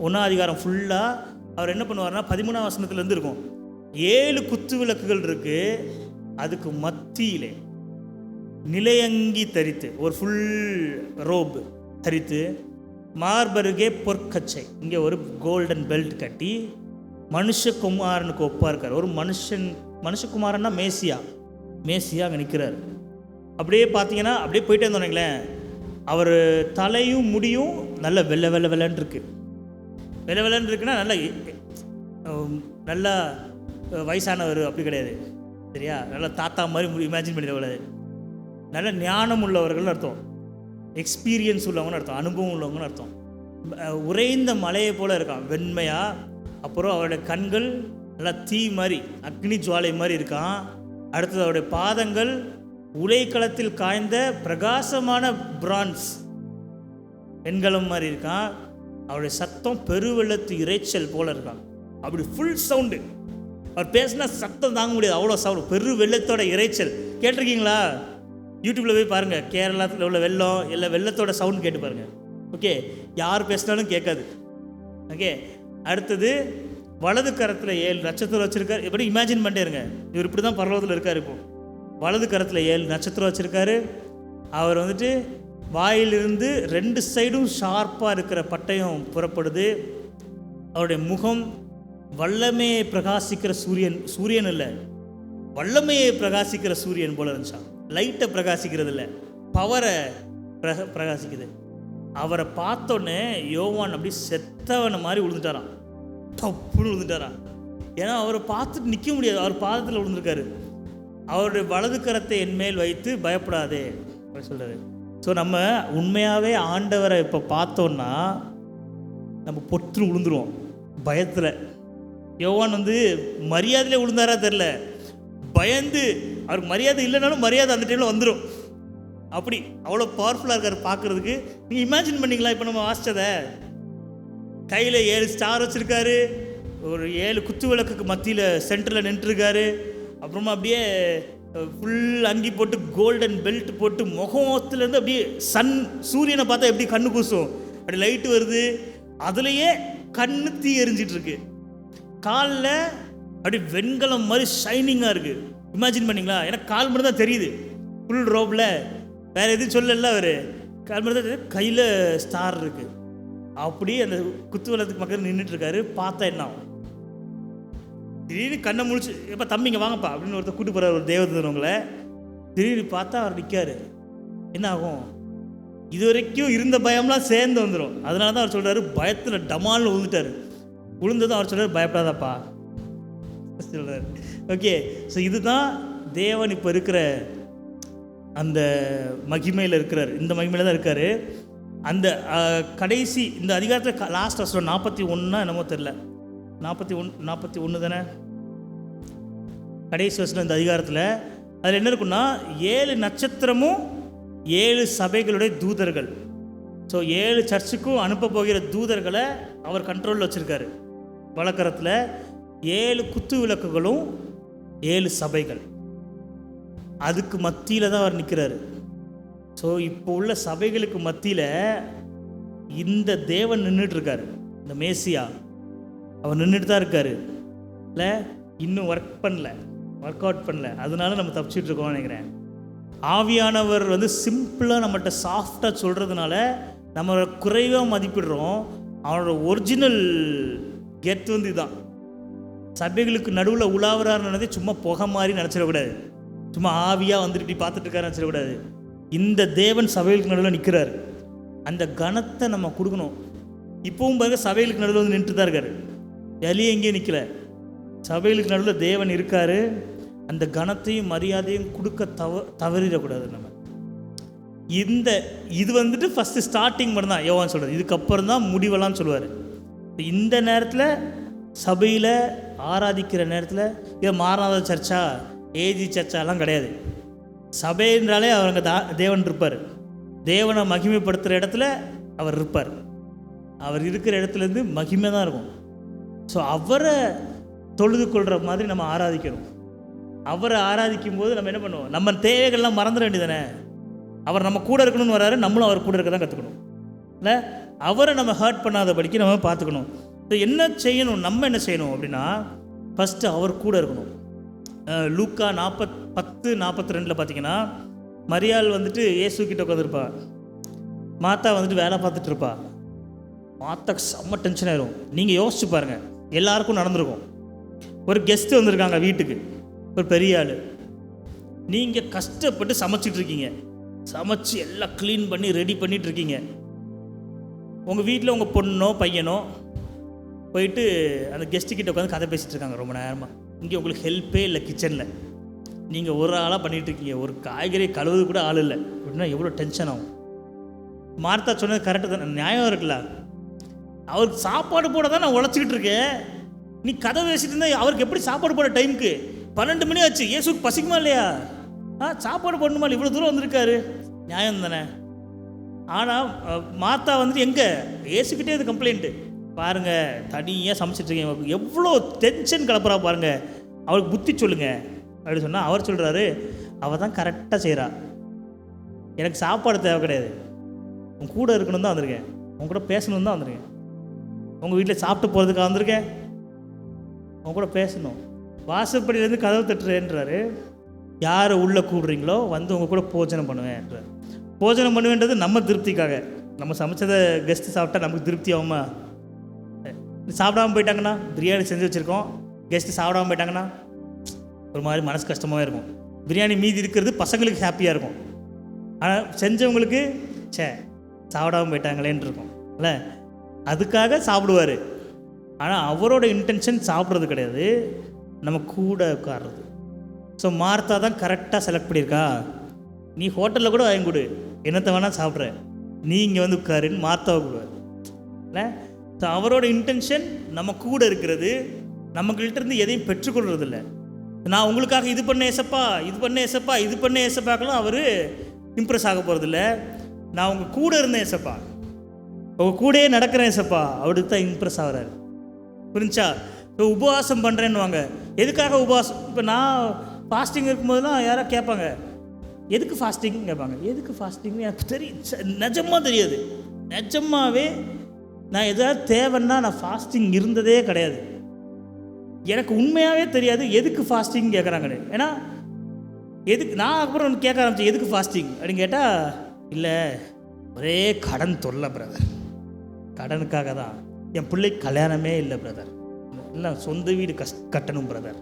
1 ஃபுல்லாக அவர் என்ன பண்ணுவார்னா, 13 வசனத்துலேருந்து இருக்கும். 7 குத்து விளக்குகள் இருக்குது. அதுக்கு மத்தியிலே நிலையங்கி தரித்து, ஒரு ஃபுல் ரோப் தரித்து, மார்பருகே பொற்கச்சை, இங்கே ஒரு கோல்டன் பெல்ட் கட்டி மனுஷகுமாரனுக்கு ஒப்பாக இருக்கார். ஒரு மனுஷகுமாரன்னா மேசியா அங்கே நிற்கிறார். அப்படியே பார்த்தீங்கன்னா அப்படியே போயிட்டே இருந்தோன்னீங்களேன், அவர் தலையும் முடியும் நல்ல வெள்ளைன்னு இருக்குது. வெள்ளைன்னு இருக்குன்னா நல்லா வயசானவர் அப்படி கிடையாது, சரியா? நல்லா தாத்தா மாதிரி இமேஜின் பண்ணிடக்கூடாது. நல்ல ஞானம் உள்ளவர்கள்னு அர்த்தம், எக்ஸ்பீரியன்ஸ் உள்ளவங்கன்னு அர்த்தம், அனுபவம் உள்ளவங்கன்னு அர்த்தம். உறைந்த மலையை போல் இருக்கான் வெண்மையாக. அப்புறம் அவருடைய கண்கள் நல்லா தீ மாதிரி அக்னி ஜுவாலை மாதிரி இருக்கான். அடுத்தது அவருடைய பாதங்கள் உலைக்களத்தில் காய்ந்த பிரகாசமான பிரான்ஸ் வெண்கலம் மாதிரி இருக்கான். அவருடைய சத்தம் பெருவெள்ளத்து இறைச்சல் போல் இருக்கான். அப்படி ஃபுல் சவுண்டு, அவர் பேசினா சத்தம் தாங்க முடியாது, அவ்வளோ சவுண்டு, பெரு வெள்ளத்தோட இறைச்சல். கேட்டிருக்கீங்களா? யூடியூப்பில் போய் பாருங்கள், கேரளாத்தில் உள்ள வெள்ளம் இல்லை வெள்ளத்தோட சவுண்ட் கேட்டு பாருங்கள். ஓகே, யார் பேசினாலும் கேட்காது. ஓகே, அடுத்தது வலது கரத்தில் 7 நட்சத்திரம் வச்சுருக்காரு. எப்படி இமேஜின் பண்ணிட்டே இருங்க, இவர் இப்படி தான் பரலோகத்தில் இருக்கார். இப்போ வலது கரத்தில் 7 நட்சத்திரம் வச்சுருக்காரு. அவர் வந்துட்டு வாயிலிருந்து 2 சைடும் ஷார்ப்பாக இருக்கிற பட்டயம் புறப்படுது. அவருடைய முகம் வல்லமையை பிரகாசிக்கிற சூரியன் இல்லை, வல்லமையை பிரகாசிக்கிற சூரியன் போல இருந்துச்சான். லைட்டை பிரகாசிக்கிறது இல்லை, பவரை பிரகாசிக்குது. அவரை பார்த்தோன்னே யோவான் அப்படி செத்தவனை மாதிரி விழுந்துட்டாரான், தப்புன்னு விழுந்துட்டாரான். ஏன்னா அவரை பார்த்துட்டு நிற்க முடியாது, அவர் பாதத்தில் விழுந்துருக்காரு. அவருடைய வலது கரத்தை என்மேல் வைத்து பயப்படாதே அப்படி சொல்கிறாரு. ஸோ நம்ம உண்மையாகவே ஆண்டவரை இப்போ பார்த்தோன்னா நம்ம பொற்று விழுந்துருவோம் பயத்தில். யோவான் மரியாதையிலே விழுந்தாரா தெரில, பயந்து, அவருக்கு மரியாதை இல்லைனாலும் மரியாதை அந்த டைமில் வந்துடும். அப்படி அவ்வளோ பவர்ஃபுல்லாக இருக்கார் பார்க்குறதுக்கு. நீங்கள் இமேஜின் பண்ணிங்களா? இப்போ நம்ம வாசித்ததை கையில் 7 ஸ்டார் வச்சுருக்காரு, ஒரு 7 குத்து விளக்குக்கு மத்தியில் சென்டரில் நின்றுருக்காரு. அப்புறமா அப்படியே ஃபுல் அங்கி போட்டு கோல்டன் பெல்ட் போட்டு முகத்துலேருந்து அப்படியே சூரியனை பார்த்தா எப்படி கண்ணு கூசும், அப்படி லைட்டு வருது, அதுலேயே கண்ணு தீ எரிஞ்சிட்ருக்கு. காலில் அப்படி வெண்கலம் மாதிரி ஷைனிங்காக இருக்குது. இமேஜின் பண்ணிங்களா? ஏன்னா கால் மட்டும் தான் தெரியுது, ஃபுல் ரோப்பில் வேறு எதுவும் சொல்லல. அவர் கால் மட்டும் தான் தெரியுது, கையில் ஸ்டார் இருக்குது. அப்படி அந்த குத்துவலத்துக்கு மக்கள் நின்றுட்டுருக்காரு. பார்த்தா என்ன ஆகும்? திடீர்னு கண்ணை முழிச்சு, எப்போ தம்பிங்க வாங்கப்பா அப்படின்னு ஒருத்தர் கூட்டு போகிறார், ஒரு தேவதூதனவங்களை. திடீர்னு பார்த்தா அவர் நிற்காரு. என்ன ஆகும்? இது வரைக்கும் இருந்த பயம்லாம் சேர்ந்து வந்துடும். அதனால தான் அவர் சொல்கிறாரு, பயத்தில் டமால்னு விழுந்துட்டார். விழுந்ததும் அவர் சொல்கிறார், பயப்படாதாப்பா சொல்கிறார். ஓகே, ஸோ இதுதான் தேவன் இப்போ இருக்கிற அந்த மகிமையில் இருக்கிறார். இந்த மகிமையில் தான் இருக்கார். அந்த கடைசி இந்த அதிகாரத்தில் லாஸ்ட் வருஷம் 41 என்னமோ தெரில, 41 தானே கடைசி வருஷம் இந்த அதிகாரத்தில். அதில் என்ன இருக்குன்னா, 7 நட்சத்திரமும் 7 சபைகளுடைய தூதர்கள். ஸோ 7 சர்ச்சுக்கும் அனுப்ப போகிற தூதர்களை அவர் கண்ட்ரோலில் வச்சுருக்காரு. வழக்கரத்தில் 7 குத்து விளக்குகளும் 7 சபைகள், அதுக்கு மத்தியில் தான் அவர் நிற்கிறாரு. ஸோ இப்போ உள்ள சபைகளுக்கு மத்தியில் இந்த தேவன் நின்றுட்டுருக்காரு, இந்த மேசியா அவர் நின்றுட்டு தான் இருக்கார். இல்லை இன்னும் ஒர்க் அவுட் பண்ணல, அதனால நம்ம தப்பிச்சிட்ருக்கோம்னு நினைக்கிறேன். ஆவியானவர் சிம்பிளாக நம்மகிட்ட சாஃப்டாக சொல்கிறதுனால நம்ம குறைவாக மதிப்பிடுறோம். அவனோட ஒரிஜினல் கெத் இதுதான். சபைகளுக்கு நடுவில் உலாவராருன்னதே சும்மா புகை மாதிரி நினச்சிடக்கூடாது, சும்மா ஆவியாக இப்படி பார்த்துட்டு இருக்காரு நினச்சிடக்கூடாது. இந்த தேவன் சபைகளுக்கு நடுவில் நிற்கிறார். அந்த கணத்தை நம்ம கொடுக்கணும். இப்போவும் பாருங்க, சபைகளுக்கு நடுவில் நின்றுட்டு தான் இருக்கார், வெளியே எங்கேயும் நிற்கல. சபைகளுக்கு நடுவில் தேவன் இருக்கார். அந்த கணத்தையும் மரியாதையும் கொடுக்க தவறிடக்கூடாது நம்ம. இது ஃபஸ்ட்டு ஸ்டார்டிங் மட்டும் தான் யோவான் சொல்கிறது. இதுக்கப்புறம் தான் முடிவெல்லாம் சொல்லுவார். இந்த நேரத்தில் சபையில் ஆராதிக்கிற நேரத்தில் இது மாறாத சர்ச்சா, ஏஜி சர்ச்சாலாம் கிடையாது. சபைன்றாலே அவங்க தேவன் இருப்பார். தேவனை மகிமைப்படுத்துகிற இடத்துல அவர் இருப்பார். அவர் இருக்கிற இடத்துலேருந்து மகிமை தான் இருக்கும். ஸோ அவரை தொழுது கொள்கிற மாதிரி நம்ம ஆராதிக்கணும். அவரை ஆராதிக்கும் போது நம்ம என்ன பண்ணுவோம்? நம்ம தேவைகள்லாம் மறந்துட வேண்டியதானே. அவர் நம்ம கூட இருக்கணும்னு வராரு, நம்மளும் அவர் கூட இருக்க தான் கற்றுக்கணும். இல்லை, அவரை நம்ம ஹர்ட் பண்ணாதபடிக்கு நம்ம பார்த்துக்கணும். ஸோ என்ன செய்யணும், நம்ம என்ன செய்யணும் அப்படின்னா, ஃபஸ்ட்டு அவர் கூட இருக்கணும். லூக்கா 10:42 பார்த்தீங்கன்னா, மரியாள் இயேசு கிட்ட உட்காந்துருப்பா, மாத்தா வேலை பார்த்துட்டு இருப்பா. மாத்தாக்கு செம்ம டென்ஷன் ஆயிரும். நீங்கள் யோசிச்சு பாருங்கள், எல்லாருக்கும் நடந்திருக்கும். ஒரு கெஸ்ட்டு வந்திருக்காங்க வீட்டுக்கு, ஒரு பெரிய ஆள். நீங்கள் கஷ்டப்பட்டு சமைச்சிட்ருக்கீங்க, சமைச்சு எல்லாம் க்ளீன் பண்ணி ரெடி பண்ணிகிட்ருக்கீங்க. உங்கள் வீட்டில் உங்கள் பொண்ணோ பையனோ போயிட்டு அந்த கெஸ்ட்டுக்கிட்ட உட்காந்து கதை பேசிகிட்டு இருக்காங்க ரொம்ப நேரமாக. இங்கே உங்களுக்கு ஹெல்ப்பே இல்லை கிச்சனில், நீங்கள் ஒரு ஆளாக பண்ணிகிட்ருக்கீங்க, ஒரு காய்கறி கழுவுது கூட ஆள் இல்லை அப்படின்னா எவ்வளோ டென்ஷன் ஆகும். மார்த்தா சொன்னது கரெக்டு தான், நியாயம் இருக்குல்ல. அவருக்கு சாப்பாடு போட தான் நான் உழைச்சிக்கிட்டு இருக்கேன், நீ கதை பேசிட்டு இருந்தா அவருக்கு எப்படி சாப்பாடு போட? டைமுக்கு 12 மணி ஆச்சு, ஏசுக்கு பசிக்குமா இல்லையா? சாப்பாடு போடணுமா? இவ்வளோ தூரம் வந்திருக்காரு, நியாயம் தானே. ஆனால் மாத்தா வந்துட்டு எங்கே ஏசுக்கிட்டே அது கம்ப்ளைண்ட்டு பாருங்கள், தனியாக சமைச்சிட்ருக்கேன், எவ்வளோ டென்ஷன் கிளப்புறா பாருங்கள், அவருக்கு புத்தி சொல்லுங்கள் அப்படின்னு சொன்னால் அவர் சொல்கிறாரு, அவள் தான் கரெக்டாக செய்கிறா, எனக்கு சாப்பாடு தேவை கிடையாது, உன் கூட இருக்கணும் தான் வந்திருக்கேன், உன் கூட பேசணும் தான் வந்திருக்கேன், உங்கள் வீட்டில் சாப்பிட்டு போகிறதுக்காக வந்திருக்கேன், உன் கூட பேசணும். வாசப்படியிலேருந்து கதவு தட்டுறேன்றாரு. யாரை உள்ளே கூடுறீங்களோ வந்து உங்கள் கூட போஜனம் பண்ணுவேன்றார். போஜனம் பண்ணுவேன்றது நம்ம திருப்திக்காக. நம்ம சமைச்சதை கெஸ்ட்டு சாப்பிட்டா நமக்கு திருப்தி ஆகுமா? சாப்பிடாமல் போயிட்டாங்கன்னா, பிரியாணி செஞ்சு வச்சுருக்கோம், கெஸ்ட்டு சாப்பிடாமல் போயிட்டாங்கன்னா ஒரு மாதிரி மனசு கஷ்டமாகவே இருக்கும். பிரியாணி மீதி இருக்கிறது பசங்களுக்கு ஹாப்பியாக இருக்கும், ஆனால் செஞ்சவங்களுக்கு சாப்பிடாமல் போயிட்டாங்களேன்னு இருக்கும் இல்லை. அதுக்காக சாப்பிடுவார். ஆனால் அவரோட இன்டென்ஷன் சாப்பிட்றது கிடையாது, நம்ம கூட உட்கார்றது. ஸோ மார்த்தா தான் கரெக்டாக செலக்ட் பண்ணியிருக்கா. நீ ஹோட்டலில் கூட வாங்கி கொடு, என்னத்தை வேணால் சாப்பிட்ற, நீ இங்கே வந்து உட்காருன்னு மார்த்தாவை கொடுவார் இல்லை. ஸோ அவரோட இன்டென்ஷன் நம்ம கூட இருக்கிறது, நம்மக்கிட்ட இருந்து எதையும் பெற்றுக்கொள்வது இல்லை. நான் உங்களுக்காக இது பண்ண ஏசப்பா, இது பண்ண ஏசப்பா, இது பண்ண ஏசப்பாக்கெல்லாம் அவர் இம்ப்ரெஸ் ஆக போகிறதில்ல. நான் உங்கள் கூட இருந்தேன் ஏசப்பா, உங்கள் கூடயே நடக்கிறேன் ஏசப்பா, அவருக்கு தான் இம்ப்ரெஸ் ஆகிறாரு. புரிஞ்சா? இப்போ உபவாசம் பண்ணுறேன்னு எதுக்காக உபவாசம்? இப்போ நான் ஃபாஸ்டிங் இருக்கும்போதெல்லாம் யாராவது கேட்பாங்க, எதுக்கு ஃபாஸ்டிங் கேட்பாங்க. எதுக்கு ஃபாஸ்டிங்னு எனக்கு தெரியும், நிஜமாக தெரியாது. நிஜமாகவே நான் எதாவது தேவைன்னா நான் ஃபாஸ்டிங் இருந்ததே கிடையாது. எனக்கு உண்மையாகவே தெரியாது எதுக்கு ஃபாஸ்டிங் கேட்குறாங்கன்னு. ஏன்னா எதுக்கு நான் அப்புறம் கேட்க ஆரம்பித்தேன், எதுக்கு ஃபாஸ்டிங் அப்படின்னு கேட்டால், இல்லை ஒரே கடன் தொல்லை பிரதர், கடனுக்காக தான். என் பிள்ளைக்கு கல்யாணமே இல்லை பிரதர், இல்லை சொந்த வீடு கட்டணும் பிரதர்,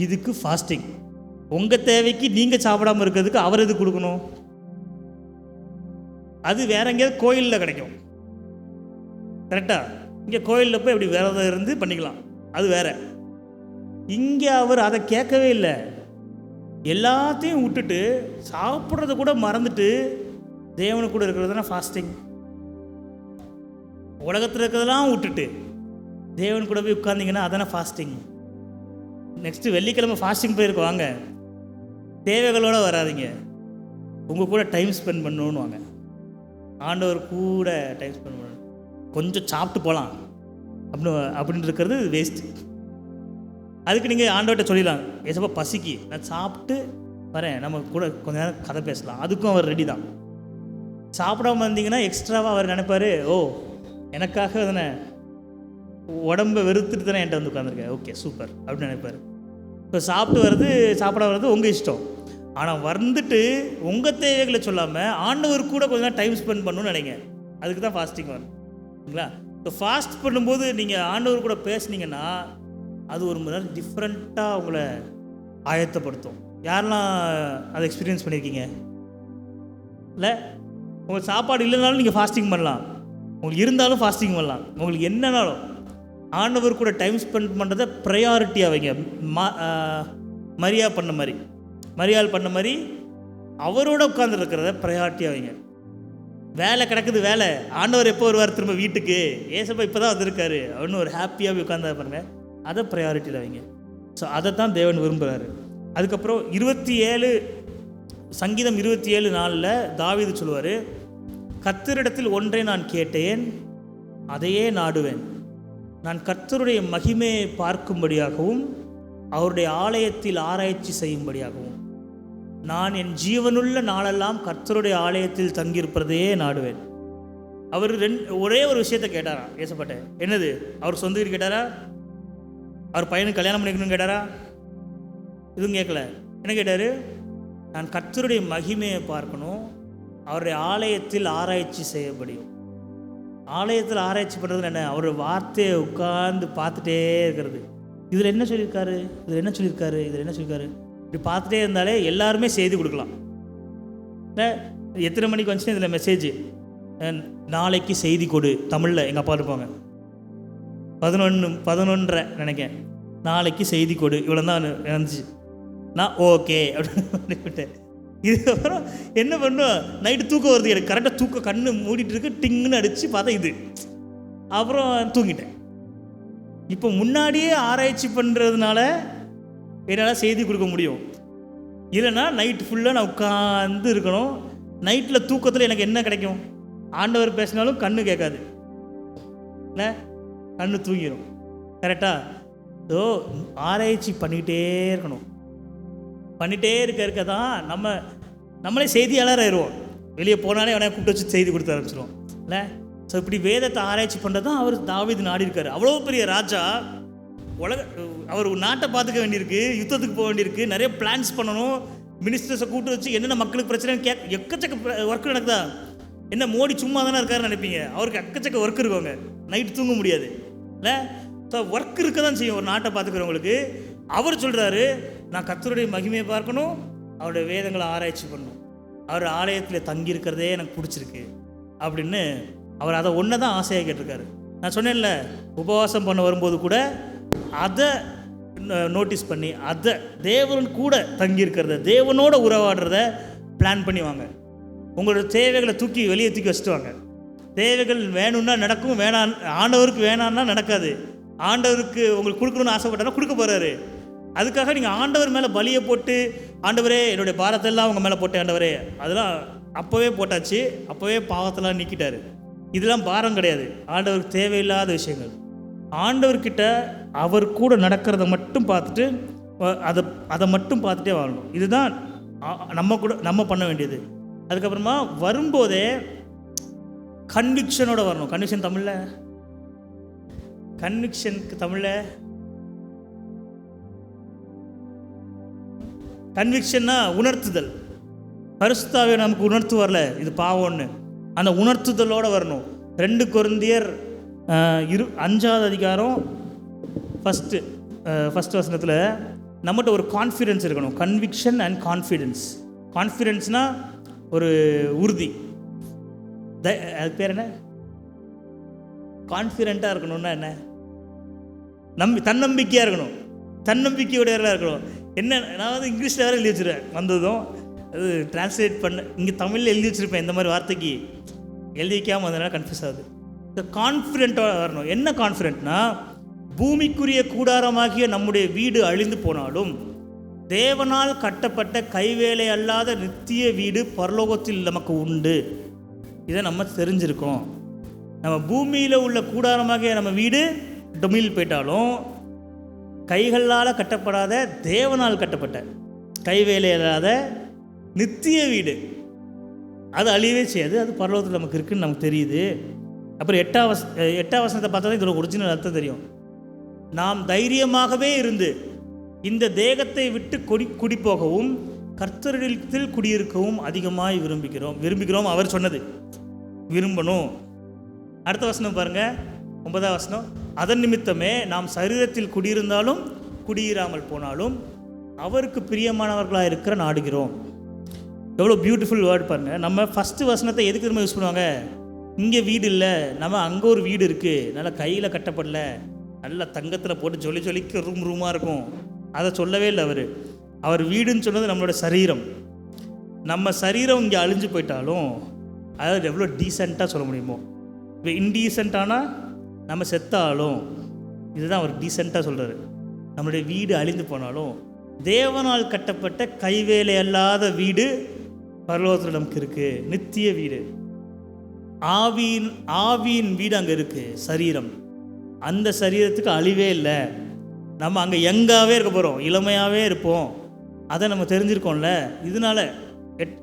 இதுக்கு ஃபாஸ்டிங். உங்கள் தேவைக்கு நீங்கள் சாப்பிடாமல் இருக்கிறதுக்கு அவர் எது கொடுக்கணும்? அது வேற எங்கேயாவது கோயிலில் கிடைக்கும், கரெக்டாக. இங்கே கோயிலில் போய் அப்படி விரதம் இருந்து பண்ணிக்கலாம், அது வேற. இங்கே அவர் அதை கேட்கவே இல்லை. எல்லாத்தையும் விட்டுட்டு சாப்பிட்றத கூட மறந்துட்டு தேவனு கூட இருக்கிறது தானே ஃபாஸ்டிங். உலகத்தில் இருக்கிறதெல்லாம் விட்டுட்டு தேவன் கூட போய் உட்கார்ந்தீங்கன்னா அதானே ஃபாஸ்டிங். நெக்ஸ்ட்டு வெள்ளிக்கிழமை ஃபாஸ்டிங் போயிருக்க வாங்க, தேவைகளோடு வராதிங்க, உங்கள் கூட டைம் ஸ்பெண்ட் பண்ணணுன்னு வாங்க. ஆண்டவர் கூட டைம் ஸ்பெண்ட் பண்ணணும், கொஞ்சம் சாப்பிட்டு போகலாம் அப்படின்னு இருக்கிறது வேஸ்ட்டு. அதுக்கு நீங்கள் ஆண்டவர்கிட்ட சொல்லிடலாம், ஏசப்பா பசிக்கு நான் சாப்பிட்டு வரேன், நம்ம கூட கொஞ்ச நேரம் கதை பேசலாம், அதுக்கும் அவர் ரெடி தான். சாப்பிடாம இருந்தீங்கன்னா எக்ஸ்ட்ராவாக அவர் நினைப்பார், ஓ எனக்காக தானே உடம்பை வெறுத்துட்டு தானே என்கிட்ட வந்து உட்காந்துருக்கேன், ஓகே சூப்பர் அப்படின்னு நினைப்பார். இப்போ சாப்பிட்டு வர்றது சாப்பிட வர்றது உங்கள் இஷ்டம், ஆனால் வந்துட்டு உங்கள் தேவைகளை சொல்லாமல் ஆண்டவர் கூட கொஞ்சம் நேரம் டைம் ஸ்பெண்ட் பண்ணணும்னு நினைங்க. அதுக்கு தான் ஃபாஸ்டிங் வருங்களா. ஸோ ஃபாஸ்ட் பண்ணும்போது நீங்கள் ஆண்டவர் கூட பேசுனீங்கன்னா அது ஒரு மாதிரி டிஃப்ரெண்ட்டாக உங்களை ஆயத்தப்படுத்தும். யாரெல்லாம் அதை எக்ஸ்பீரியன்ஸ் பண்ணியிருக்கீங்க? இல்லை உங்களுக்கு சாப்பாடு இல்லைனாலும் நீங்கள் ஃபாஸ்டிங் பண்ணலாம், உங்களுக்கு இருந்தாலும் ஃபாஸ்டிங் பண்ணலாம், உங்களுக்கு என்னன்னாலும் ஆண்டவர் கூட டைம் ஸ்பெண்ட் பண்ணுறத ப்ரையாரிட்டியாக வைங்க. மரியாள் பண்ண மாதிரி அவரோட உட்காந்துருக்கிறத ப்ரையாரிட்டியாக வைங்க. வேலை கிடக்குது, வேலை, ஆண்டவர் எப்போ வருவார் திரும்ப வீட்டுக்கு, ஏசப்பா இப்போ தான் வந்திருக்காரு அப்படின்னு ஒரு ஹாப்பியாக உட்காந்தா பாருங்க, அதை ப்ரையாரிட்டியில் வைங்க. ஸோ அதை தான் தேவன் விரும்புகிறாரு. அதுக்கப்புறம் 27 சங்கீதம் 27:4 தாவீது சொல்லுவார், கர்த்தரிடத்தில் ஒன்றை நான் கேட்டேன், அதையே நாடுவேன், நான் கர்த்தருடைய மகிமையை பார்க்கும்படியாகவும் அவருடைய ஆலயத்தில் ஆராய்ச்சி செய்யும்படியாகவும் நான் என் ஜீவனுள்ள நாளெல்லாம் கர்த்தருடைய ஆலயத்தில் தங்கியிருப்பதையே நாடுவேன். அவர் ஒரே ஒரு விஷயத்தை கேட்டாராம் ஏசப்பட்ட. என்னது? அவர் சொந்த வீடு கேட்டாரா? அவர் பையனுக்கு கல்யாணம் பண்ணிக்கணும்னு கேட்டாரா? எதுவும் கேட்கல. என்ன கேட்டார்? நான் கர்த்தருடைய மகிமையை பார்க்கணும், அவருடைய ஆலயத்தில் ஆராய்ச்சி செய்யப்படியும். ஆலயத்தில் ஆராய்ச்சி பண்ணுறது என்ன? அவர் வார்த்தையை உட்கார்ந்து பார்த்துட்டே இருக்கிறது. இதில் என்ன சொல்லியிருக்காரு, இதில் என்ன சொல்லியிருக்காரு, இதில் என்ன சொல்லியிருக்காரு, இப்படி பார்த்துட்டே இருந்தாலே எல்லாருமே செய்தி கொடுக்கலாம். இல்லை எத்தனை மணிக்கு வந்துச்சுன்னா இதில் மெசேஜ், நாளைக்கு செய்தி கொடு தமிழில் எங்கள் அப்பா இருப்பாங்க, 11:30 நினைக்கிறேன், நாளைக்கு செய்தி கொடு, இவ்வளோ தான் இருந்துச்சு. நான் ஓகே அப்படின்னு விட்டேன். இதுக்கப்புறம் என்ன பண்ணும், நைட்டு தூக்கம் வருது எனக்கு, கரெக்டாக தூக்கம் கண்ணு மூடிட்டு இருக்கு, டிங்குன்னு அடித்து பார்த்தா இது, அப்புறம் தூங்கிட்டேன். இப்போ முன்னாடியே ஆராய்ச்சி பண்ணுறதுனால என்னால் செய்தி கொடுக்க முடியும். இல்லைன்னா நைட்டு ஃபுல்லாக நான் உட்காந்து இருக்கணும். நைட்டில் தூக்கத்தில் எனக்கு என்ன கிடைக்கும்? ஆண்டவர் பேசினாலும் கண்ணு கேட்காது, இல்லை கண்ணு தூங்கிடும். கரெக்டாக? ஸோ ஆராய்ச்சி பண்ணிக்கிட்டே இருக்கணும். பண்ணிகிட்டே இருக்க தான் நம்மளே செய்தியாளர் ஆயிடுவோம். வெளியே போனாலே அவனை கூப்பிட்டு வச்சு செய்தி கொடுத்து ஆரம்பிச்சிடுவோம், இல்லை? ஸோ இப்படி வேதத்தை ஆராய்ச்சி பண்ணுறது தான் அவர் தாவீது நாடி இருக்கார். அவ்வளோ பெரிய ராஜா, அவர் நாட்டை பார்த்துக்க வேண்டியிருக்கு, யுத்தத்துக்கு போக வேண்டியிருக்கு, நிறைய பிளான்ஸ் பண்ணணும், மினிஸ்டர்ஸை கூப்பிட்டு வச்சு என்னென்ன மக்களுக்கு பிரச்சனைன்னு எக்கச்சக்க ஒர்க் நடக்குதா? என்ன மோடி சும்மா தானே இருக்காருன்னு நினைப்பீங்க, அவருக்கு எக்கச்சக்க ஒர்க் இருக்குவாங்க, நைட்டு தூங்க முடியாது, இல்லை? ஸோ ஒர்க் இருக்க தான் செய்யும் ஒரு நாட்டை பார்த்துக்கிறவங்களுக்கு. அவர் சொல்கிறாரு, நான் கர்த்தருடைய மகிமையை பார்க்கணும், அவருடைய வேதங்களை ஆராய்ச்சி பண்ணணும், அவர் ஆலயத்தில் தங்கியிருக்கிறதே எனக்கு பிடிச்சிருக்கு அப்படின்னு அவர் அதை ஒன்று தான் ஆசையாக கேட்டிருக்காரு. நான் சொன்னேன்ல, உபவாசம் பண்ண வரும்போது கூட அதை நோட்டீஸ் பண்ணி, அதை தேவன் கூட தங்கியிருக்கிறத, தேவனோட உறவாடுறத பிளான் பண்ணி வாங்க. உங்களோட தேவைகளை வெளியே தூக்கி வச்சுட்டு வாங்க. தேவைகள் வேணும்னா நடக்கும், வேணாம் ஆண்டவருக்கு வேணான்னா நடக்காது. ஆண்டவருக்கு உங்களுக்கு கொடுக்கணும்னு ஆசைப்பட்டானா கொடுக்க போகிறாரு. அதுக்காக நீங்கள் ஆண்டவர் மேலே பலியை போட்டு, ஆண்டவரே என்னுடைய பாரத்தெல்லாம் அவங்க மேலே போட்டேன் ஆண்டவரே, அதெல்லாம் அப்போவே போட்டாச்சு, அப்போவே பாவத்தெல்லாம் நீக்கிட்டாரு. இதெல்லாம் பாரம் கிடையாது, ஆண்டவருக்கு தேவையில்லாத விஷயங்கள். ஆண்டவர்கிட்ட அவர் கூட நடக்கிறத மட்டும் பார்த்துட்டு அதை மட்டும் பார்த்துட்டே வாழணும். இதுதான் நம்ம பண்ண வேண்டியது. அதுக்கப்புறமா வரும்போதே கன்விக்ஷனோட வரணும். கன்விக்ஷன் தமிழில், கன்விக்ஷனுக்கு தமிழில் கன்விக்ஷன்னா உணர்த்துதல். பரிசுத்த ஆவியானவர் நமக்கு உணர்த்து வரல இது பாவம்னு, அந்த உணர்த்துதலோடு வரணும். 2 கொரிந்தியர் 5ஆவது அதிகாரம் ஃபஸ்ட் வசனத்தில் நம்மகிட்ட ஒரு கான்ஃபிடென்ஸ் இருக்கணும். Conviction and confidence. கான்ஃபிடென்ஸ்னால் ஒரு உறுதி, அது பேர் என்ன? கான்ஃபிடென்ட்டாக இருக்கணும்னா என்ன? தன்னம்பிக்கையாக இருக்கணும், தன்னம்பிக்கையோடையெல்லாம் இருக்கணும். என்ன, நான் வந்து இங்கிலீஷில் வேறு எழுதி வச்சுருவேன், வந்ததும் அது டிரான்ஸ்லேட் பண்ண இங்கே தமிழில் எழுதி வச்சுருப்பேன். இந்த மாதிரி வார்த்தைக்கு எழுதி வைக்காமல் வந்ததுனால கன்ஃபியூஸ் ஆகுது. இந்த கான்ஃபிடென்ட்டாக வரணும். என்ன கான்ஃபிடென்ட்னா, பூமிக்குரிய கூடாரமாகிய நம்முடைய வீடு அழிந்து போனாலும் தேவனால் கட்டப்பட்ட கைவேலை அல்லாத நித்திய வீடு பரலோகத்தில் நமக்கு உண்டு. இதை நம்ம தெரிஞ்சிருக்கோம். நம்ம பூமியில் உள்ள கூடாரமாகிய நம்ம வீடு டொமில் போயிட்டாலும் கைகளால் கட்டப்படாத, தேவனால் கட்டப்பட்ட கைவேலை அல்லாத நித்திய வீடு, அது அழியவே செய்யாது, அது பரலோகத்தில் நமக்கு இருக்குன்னு நமக்கு தெரியுது. அப்புறம் 8ஆம் வசனத்தை பார்த்தா தான் இதோட ஒரிஜினல் அர்த்தம் தெரியும். நாம் தைரியமாகவே இருந்து இந்த தேகத்தை விட்டு குடிப்போகவும் கர்த்தரிடத்தில் குடியிருக்கவும் அதிகமாய் விரும்புகிறோம். அவர் சொன்னது விரும்பணும். அடுத்த வசனம் பாருங்கள், 9ஆம் வசனம். அதன் நிமித்தமே நாம் சரீரத்தில் குடியிருந்தாலும் குடியிராமல் போனாலும் அவருக்கு பிரியமானவர்களாக இருக்கிற நாடுகிறோம். எவ்வளோ பியூட்டிஃபுல் வேர்ட் பாருங்கள். நம்ம ஃபஸ்ட்டு வசனத்தை எதுக்கு திரும்ப யூஸ் பண்ணுவாங்க? இங்கே வீடு இல்லை, நம்ம அங்கே ஒரு வீடு இருக்குது, நல்லா கையில் கட்டப்படல, நல்லா தங்கத்தில் போட்டு ஜொலிக்க ரூமாக இருக்கும், அதை சொல்லவே இல்லை அவர் வீடுன்னு சொன்னது நம்மளோட சரீரம். நம்ம சரீரம் இங்கே அழிஞ்சு போயிட்டாலும் அதாவது எவ்வளோ டீசெண்டாக சொல்ல முடியுமோ. இப்போ இன்டீசென்ட்டானால் நம்ம செத்தாலும், இதுதான் அவர் டீசெண்டாக சொல்கிறாரு. நம்மளுடைய வீடு அழிந்து போனாலும் தேவனால் கட்டப்பட்ட கைவேலை அல்லாத வீடு பரலோகத்தில் நமக்கு இருக்குது, நித்திய வீடு. ஆவியின் வீடு அங்கே இருக்குது, சரீரம். அந்த சரீரத்துக்கு அழிவே இல்லை. நம்ம அங்கே யங்காகவே இருக்க போகிறோம், இளமையாகவே இருப்போம். அதை நம்ம தெரிஞ்சிருக்கோம்ல. இதனால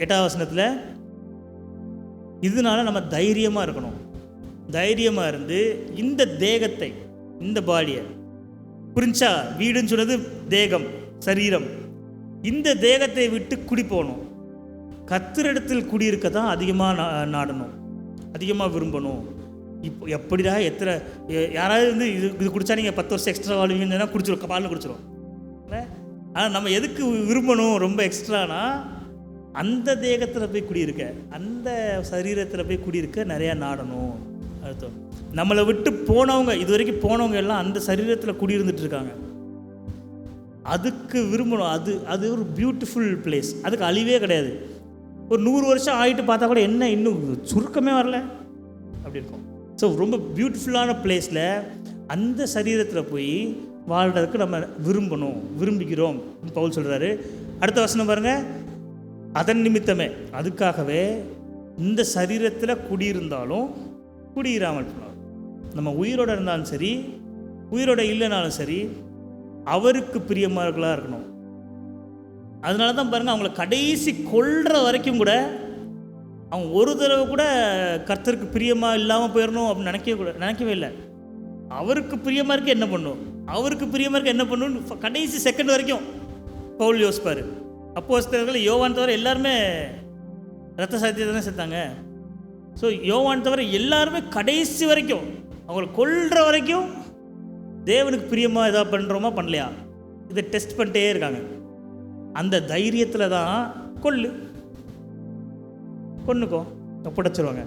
8ஆம் வசனத்தில் இதனால நம்ம தைரியமாக இருக்கணும். தைரியமாக இருந்து இந்த தேகத்தை, இந்த பாடியை புரிஞ்சா, வீடுன்னு சொன்னது தேகம், சரீரம். இந்த தேகத்தை விட்டு குடி போகணும். கர்த்தரிடத்தில் குடியிருக்க தான் அதிகமாக நாடணும், அதிகமாக விரும்பணும். இப்போ எப்படிடா எத்தனை யாராவது வந்து இது குடித்தா நீங்கள் 10 வருஷம் எக்ஸ்ட்ரா வாழ்வீங்கன்னா குடிச்சிடும், பாலில் குடிச்சிடும். ஆனால் நம்ம எதுக்கு விரும்பணும் ரொம்ப எக்ஸ்ட்ரானா, அந்த தேகத்தில் போய் குடியிருக்க, அந்த சரீரத்தில் போய் குடியிருக்க நிறையா நாடணும் அர்த்தம். நம்மளை விட்டு போனவங்க, இது வரைக்கும் போனவங்க எல்லாம் அந்த சரீரத்தில் குடியிருந்துட்டுருக்காங்க. அதுக்கு விரும்பணும். அது ஒரு பியூட்டிஃபுல் பிளேஸ். அதுக்கு அழிவே கிடையாது. ஒரு 100 வருஷம் ஆகிட்டு பார்த்தா கூட என்ன இன்னும் சுருக்கமே வரல அப்படி இருக்கும். ஸோ ரொம்ப பியூட்டிஃபுல்லான பிளேஸில் அந்த சரீரத்தில் போய் வாழ்கிறதுக்கு நம்ம விரும்புகிறோம் பவுல் சொல்கிறாரு. அடுத்த வசனம் பாருங்கள். அதன் நிமித்தமே, அதுக்காகவே இந்த சரீரத்தில் குடியிருந்தாலும் குடியிராமல் போனாலும், நம்ம உயிரோடு இருந்தாலும் சரி உயிரோட இல்லைனாலும் சரி அவருக்கு பிரியமானவர்களாக இருக்கணும். அதனால தான் பாருங்கள், அவங்கள கடைசி கொல்ற வரைக்கும் கூட அவங்க ஒரு தடவை கூட கர்த்தருக்கு பிரியமாக இல்லாமல் போயிடணும் அப்படின்னு நினைக்கவே இல்லை. அவருக்கு பிரியமாக இருக்க என்ன பண்ணும், அவருக்கு பிரியமாக இருக்க என்ன பண்ணணும்னு கடைசி செகண்ட் வரைக்கும் பவுல் யோசிப்பார். அப்போஸ்தலர்கள் யோவான் தவிர எல்லாருமே ரத்த சாத்தியத்தை தானே செத்தாங்க. ஸோ யோவான் தவிர எல்லாருமே கடைசி வரைக்கும் அவங்களை கொல்ற வரைக்கும் தேவனுக்கு பிரியமாக எதாவது பண்ணுறோமா பண்ணலையா இதை டெஸ்ட் பண்ணிட்டே இருக்காங்க. அந்த தைரியத்தில் தான் கொன்னுக்கோ ஒப்படைச்சிருவாங்க.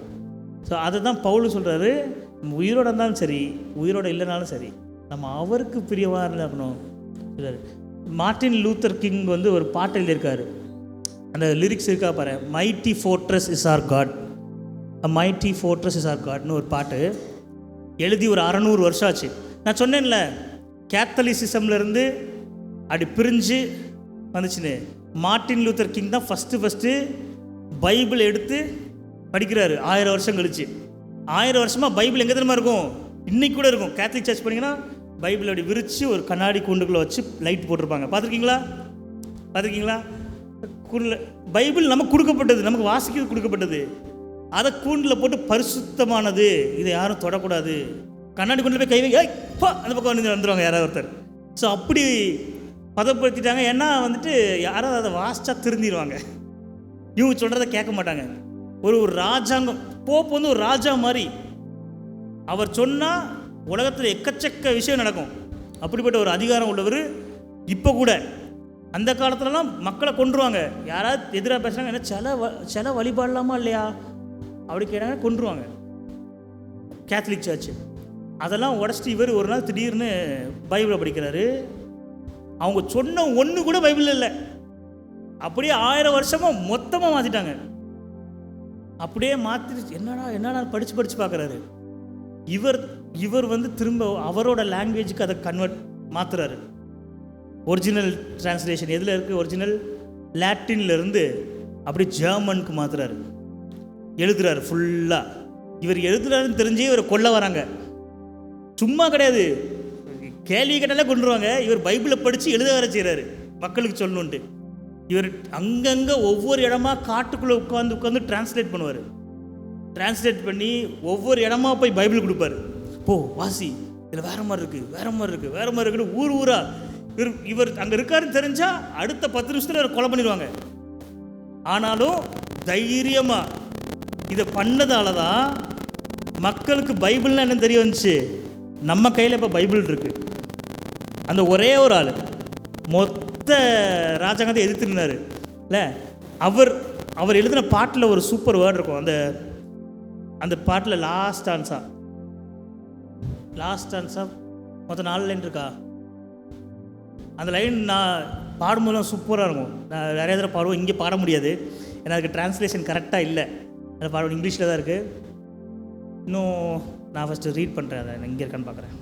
ஸோ அதை தான் பவுல் சொல்கிறாரு, நம்ம உயிரோடு இருந்தாலும் சரி உயிரோடு இல்லைனாலும் சரி நம்ம அவருக்கு பிரியமாக இருக்கணும். மார்ட்டின் லூத்தர் கிங் வந்து ஒரு பாட்டு எழுதியிருக்காரு. அந்த லிரிக்ஸ் இருக்கா பாரு, mighty fortress is our God, a mighty fortress is our காட்னு ஒரு பாட்டு எழுதி ஒரு 600 வருஷம் ஆச்சு. நான் சொன்னேன்ல, கேத்தலிசிசம்லேருந்து அப்படி பிரிஞ்சு வந்துச்சுன்னு. மார்ட்டின் லூத்தர் கிங் தான் ஃபஸ்ட்டு பைபிள் எடுத்து படிக்கிறாரு 1000 வருஷம் கழிச்சு. 1000 வருஷமாக பைபிள் எங்கே தெரியுமா இருக்கும், இன்றைக்கி கூட இருக்கும். கேத்தலிக் சர்ச் பண்ணிங்கன்னா பைபிள் அப்படி விரித்து ஒரு கண்ணாடி கூண்டுக்குள்ளே வச்சு லைட் போட்டிருப்பாங்க. பார்த்துருக்கீங்களா? பைபிள் நமக்கு கொடுக்கப்பட்டது, நமக்கு வாசிக்கிறது கொடுக்கப்பட்டது. அதை கூண்டில் போட்டு பரிசுத்தமானது, இதை யாரும் தொடக்கூடாது, கண்ணாடி கூண்டில் போய் கைவை அந்த பக்கம் வந்துடுவாங்க யாராவது ஒருத்தர். ஸோ அப்படி பதப்படுத்திட்டாங்க. ஏன்னா வந்துட்டு யாராவது அதை வாசித்தா திருந்திடுவாங்க, இவங்க சொல்கிறத கேட்க மாட்டாங்க. ஒரு ராஜாங்கம், போப் வந்து ஒரு ராஜா மாதிரி, அவர் சொன்னால் உலகத்தில் எக்கச்சக்க விஷயம் நடக்கும். அப்படிப்பட்ட ஒரு அதிகாரம் உள்ளவர். இப்போ கூட அந்த காலத்துலலாம் மக்களை கொன்றுவாங்க. யாராவது எதிராக பேசுகிறாங்க, என்ன சில வழிபாடலாமா இல்லையா அப்படி கேட்டாங்க, கொன்றுவாங்க. கேத்தலிக் சர்ச்சு அதெல்லாம் உடச்சிட்டு இவர் ஒரு நாள் திடீர்னு பைபிளை படிக்கிறாரு. அவங்க சொன்ன ஒன்று கூட பைபிள் இல்லை, அப்படியே 1000 வருஷமாக மொத்தமாக மாற்றிட்டாங்க. அப்படியே மாற்றி என்னடா படித்து பார்க்குறாரு. இவர் வந்து திரும்ப அவரோட லாங்குவேஜுக்கு அதை மாற்றுறாரு. ஒரிஜினல் டிரான்ஸ்லேஷன் எதில் இருக்குது, ஒரிஜினல் லாட்டின்லேருந்து அப்படி ஜெர்மனுக்கு மாற்றுறாரு, எழுதுறாரு ஃபுல்லாக. இவர் எழுதுறாருன்னு தெரிஞ்சே இவரை கொல்ல வராங்க. சும்மா கிடையாது, கேள்வி கேட்டாலே கொண்டுருவாங்க. இவர் பைபிளை படித்து எழுத வர செய்கிறாரு மக்களுக்கு சொல்லணுன்ட்டு. இவர் அங்கங்கே ஒவ்வொரு இடமா காட்டுக்குள்ளே உட்காந்து டிரான்ஸ்லேட் பண்ணுவார். டிரான்ஸ்லேட் பண்ணி ஒவ்வொரு இடமா போய் பைபிள் கொடுப்பார். வாசி, இதில் வேறு மாதிரி இருக்குன்னு ஊரா இவர் அங்கே இருக்காருன்னு தெரிஞ்சால் அடுத்த 10 நிமிஷத்தில் இவர் கொலை பண்ணிடுவாங்க. ஆனாலும் தைரியமாக இதை பண்ணதால தான் மக்களுக்கு பைபிள்னா என்னன்னு தெரிய வந்துச்சு. நம்ம கையில் இப்போ பைபிள் இருக்குது. அந்த ஒரே ஒரு ஆள் மொத்த ராஜாங்கத்தை எதிர்த்து நின்னார் இல்லை. அவர் எழுதின பாட்டில் ஒரு சூப்பர் வேர்டு இருக்கும். அந்த பாட்டில் லாஸ்ட் ஆன்சா மொத்தம் 4 லைன் இருக்கா. அந்த லைன் நான் பாடும்போது சூப்பராக இருக்கும். நான் நிறைய தடவை பாடுவோம், இங்கே பாட முடியாது ஏன்னா அதுக்கு டிரான்ஸ்லேஷன் கரெக்டாக இல்லை. அதை பாடுவோம், இங்கிலீஷில் தான் இருக்குது. இன்னும் நான் ஃபஸ்ட்டு ரீட் பண்ணுறேன், அதை இங்கே இருக்கான்னு பார்க்குறேன்.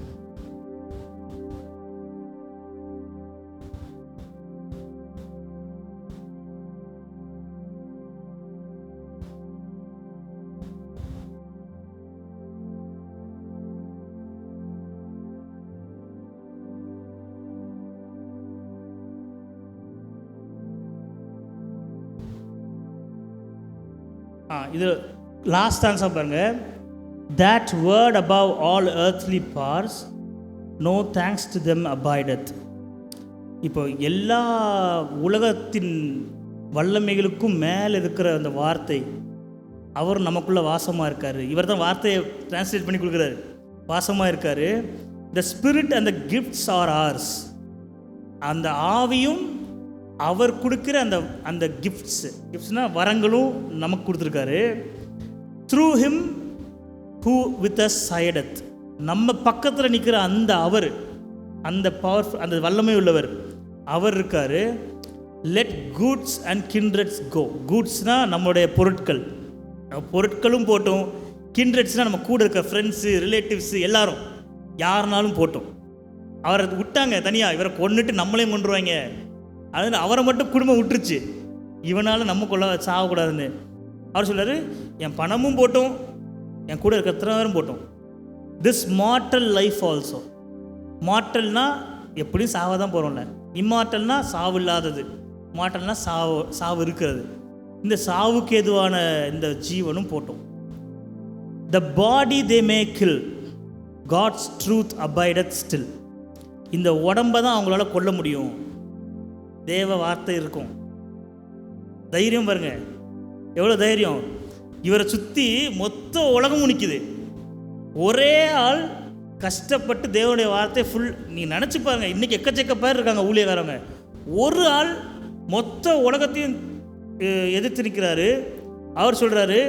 இது லாஸ்ட் ஆன்சர் பாருங்க. That word above all earthly powers, no thanks to them abideth. இப்போ எல்லா உலகத்தின் வல்லமைகளுக்கும் மேலே இருக்கிற அந்த வார்த்தை, அவர் நமக்குள்ளே வாசமாக இருக்கார். இவர் தான் வார்த்தையை டிரான்ஸ்லேட் பண்ணி கொடுக்குறாரு. வாசமாக இருக்கார். The spirit and the gifts are ours. அந்த ஆவியும் அவர் கொடுக்குற அந்த அந்த கிஃப்ட்ஸ்னால் வரங்களும் நமக்கு கொடுத்துருக்காரு. Through him who with a sideth. நம்ம பக்கத்தில் நிற்கிற அந்த அவர், அந்த பவர்ஃபுல், அந்த வல்லமை உள்ளவர் அவர் இருக்கார். லெட் கூட்ஸ் அண்ட் கிண்ட்ரட்ஸ் கோ. கூட்ஸ்னால் நம்மளுடைய பொருட்களும் போட்டோம். கிண்ட்ரட்ஸ்னால் நம்ம கூட இருக்க ஃப்ரெண்ட்ஸு, ரிலேட்டிவ்ஸு எல்லாரும் யாருனாலும் போட்டோம். அவரை விட்டாங்க தனியாக. இவரை கொண்டுட்டு நம்மளையும் கொண்டுருவாங்க. அதனால் அவரை மட்டும் குடும்பம் விட்டுருச்சு. இவனால் நம்ம கொள்ள சாகக்கூடாதுன்னு அவர் சொல்கிறார், என் பணமும் போட்டோம், என் கூட இருக்க எத்தனை பேரும் போட்டோம். This mortal life also. மார்டல்னால் எப்படியும் சாவை தான் போகிறோம்ல. இம்மார்டல்னால் சாவு இல்லாதது. மார்டல்னால் சாவு இருக்கிறது. இந்த சாவுக்கு எதுவான இந்த ஜீவனும் போட்டோம். The body they may kill, God's truth abideth still. இந்த உடம்பை தான் அவங்களால கொல்ல முடியும். தேவ வார்த்தை இருக்கும். தைரியம் பாருங்க, எவ்வளோ தைரியம். இவரை சுற்றி மொத்த உலகமும் நிற்குது. ஒரே ஆள் கஷ்டப்பட்டு தேவனுடைய வார்த்தை ஃபுல். நீங்கள் நினச்சி பாருங்கள், இன்றைக்கி எக்கச்சக்க பேர் இருக்காங்க ஊழியக்காரங்க. ஒரு ஆள் மொத்த உலகத்தையும் எதிர்த்து நிற்கிறாரு. அவர் சொல்கிறாரு,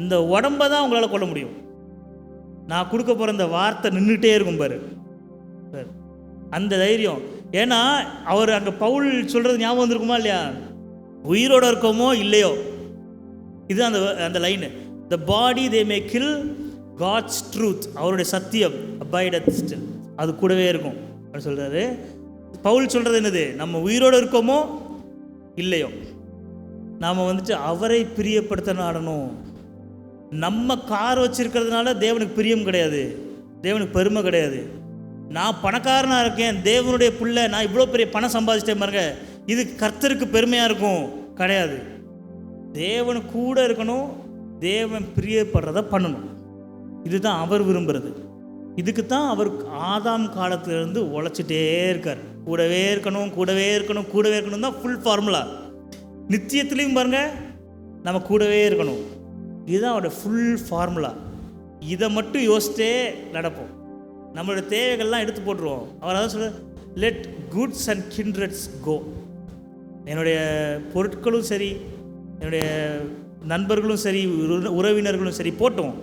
இந்த உடம்பை தான் உங்களால் கொள்ள முடியும். நான் கொடுக்க போகிற இந்த வார்த்தை நின்றுட்டே இருக்கும் பாரு. அந்த தைரியம். ஏன்னா அவர் அங்கே பவுல் சொல்கிறது ஞாபகம் வந்திருக்குமா இல்லையா? உயிரோடு இருக்கோமோ இல்லையோ, இது அந்த அந்த line. The body they may kill, God's truth, அவருடைய சத்தியம் அபைடத் ஸ்டில், அது கூடவே இருக்கும் அப்படின்னு சொல்கிறாரு. பவுல் சொல்கிறது என்னது? நம்ம உயிரோடு இருக்கோமோ இல்லையோ, நாம் வந்துட்டு அவரை பிரியப்படுத்த நாடணும். நம்ம கார் வச்சுருக்கிறதுனால தேவனுக்கு பிரியம் கிடையாது, தேவனுக்கு பெருமை கிடையாது. நான் பணக்காரனாக இருக்கேன், தேவனுடைய பிள்ளை, நான் இவ்வளோ பெரிய பணம் சம்பாதிச்சிட்டேன் பாருங்க, இது கர்த்தருக்கு பெருமையாக இருக்கும் கிடையாது. தேவனு கூட இருக்கணும், தேவன் பிரியப்படுறத பண்ணணும். இதுதான் அவர் விரும்புகிறது. இதுக்கு தான் அவர் ஆதாம் காலத்திலேருந்து உழைச்சிட்டே இருக்கார். கூடவே இருக்கணும், கூடவே இருக்கணும், கூடவே இருக்கணும் தான் ஃபுல் ஃபார்முலா. நித்தியத்துலேயும் பாருங்கள், நம்ம கூடவே இருக்கணும். இதுதான் அவருடைய ஃபுல் ஃபார்முலா. இதை மட்டும் யோசிச்சே நடப்போம். நம்மளோட தேவைகள்லாம் எடுத்து போட்டுருவோம். அவர் அதான் சொல்ல, லெட் குட்ஸ் அண்ட் கிண்ட்ரட்ஸ் கோ. என்னுடைய பொருட்களும் சரி, என்னுடைய நண்பர்களும் சரி, உறவினர்களும் சரி போட்டோம்.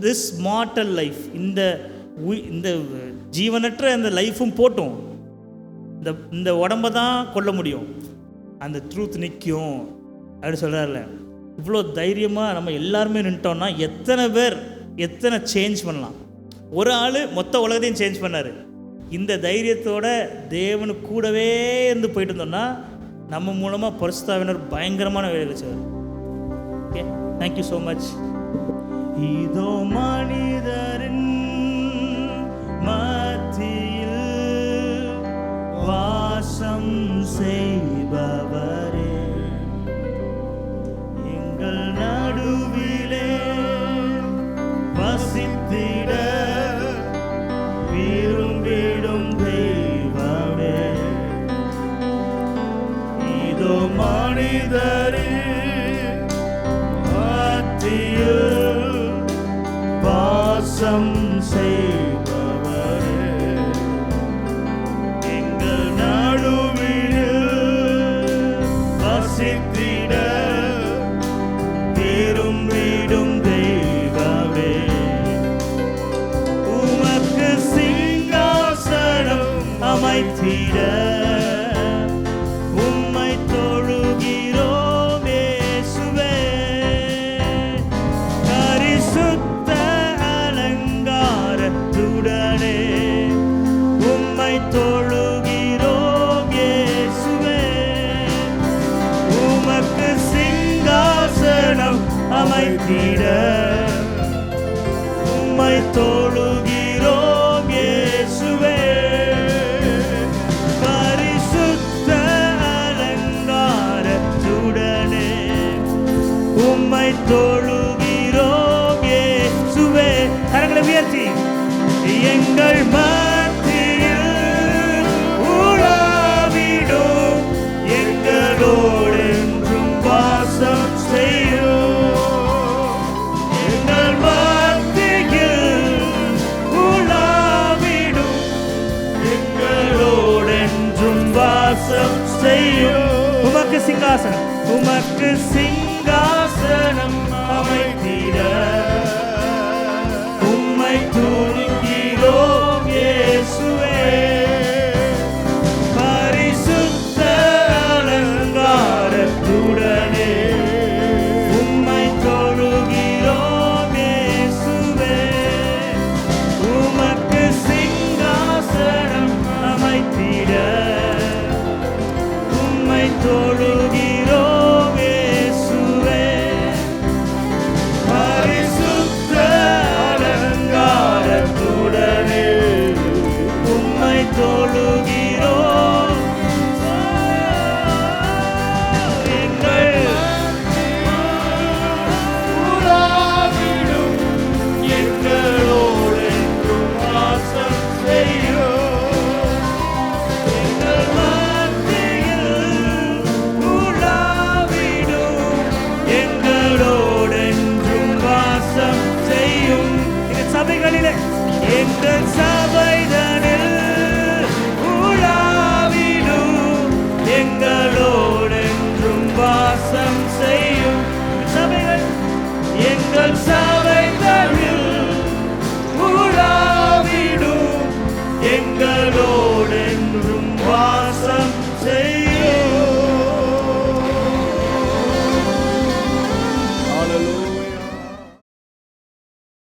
திஸ் மார்டல் லைஃப், இந்த ஜீவனற்ற இந்த லைஃப்பும் போட்டோம். இந்த உடம்பை தான் கொள்ள முடியும், அந்த ட்ரூத் நிற்கும் அப்படின்னு சொல்கிறார்ல. இவ்வளோ தைரியமாக நம்ம எல்லாருமே நின்ட்டோம்னா எத்தனை பேர் எத்தனை சேஞ்ச் பண்ணலாம். ஒரு ஆள் மொத்த உலகத்தையும் சேஞ்ச் பண்ணார். இந்த தைரியத்தோட தேவனுக்கு கூடவே இருந்து போயிட்டு இருந்தோம்னா நம்ம மூலமாக பரிசுத்தாவினர் பயங்கரமான வேலை வச்சார். Okay, thank you so much. இதோ மனிதரின் மத்தியில் வாசம் செய்பவரே, எங்கள் நடுவிலே வசித்திட விரும்பிடும் தெய்வமே. இதோ மனிதரின் மத்தியில் வாசம் செய்பவரே, எங்கள் நடுவில் வசித்திட விரும்பிடும் தெய்வமே. உமக்கு சிங்காசனம் அமைத்திட உம்மை தொழுகிறோம் இயேசுவே. பரிசுத்த அலங்காரத்துடனே உம்மை தொழுகிறோம் இயேசுவே. உமக்கு சிங்காசனம் அமைத்திட உம்மை தொழுகிறோம் இயேசுவே. பரிசுத்த அலங்காரத்துடனே உம்மை தொழுகிறோம் இயேசுவே. கரங்களை உயர்த்தி எங்கள் மத்தியில் உலாவிடும், எங்களோடு என்றும் வாசம் செய்யும். சிங்காசனம் உமக்கு சிங்காசனம் அமைத்திட உம்மை துதிக்கிறோம் இயேசுவே. பரிசுத்த அலங்காரத்துடனே உம்மை தொழுகிறோம் இயேசுவே. உமக்கு சிங்காசனம் அமைத்திட உம்மை தொழுகிறோம் இயேசுவே. பரிசுத்த அலங்காரத்துடனே உம்மை தொழுகிறோம். எங்கள் உலாவிடும் எங்களோடென்றும் வாசம் செய்யும். எங்கள் மத்தியில் உலாவிடும் எங்களோடென்றும் வாசம் செய்யும். எங்கள் சபைகளிலே எங்கள் சபைதனில் உலாவிடும் எங்களோடென்றும் வாசம் செய்யும். சபைகள் எங்கள் சபைதனில் உலாவிடும் எங்களோடு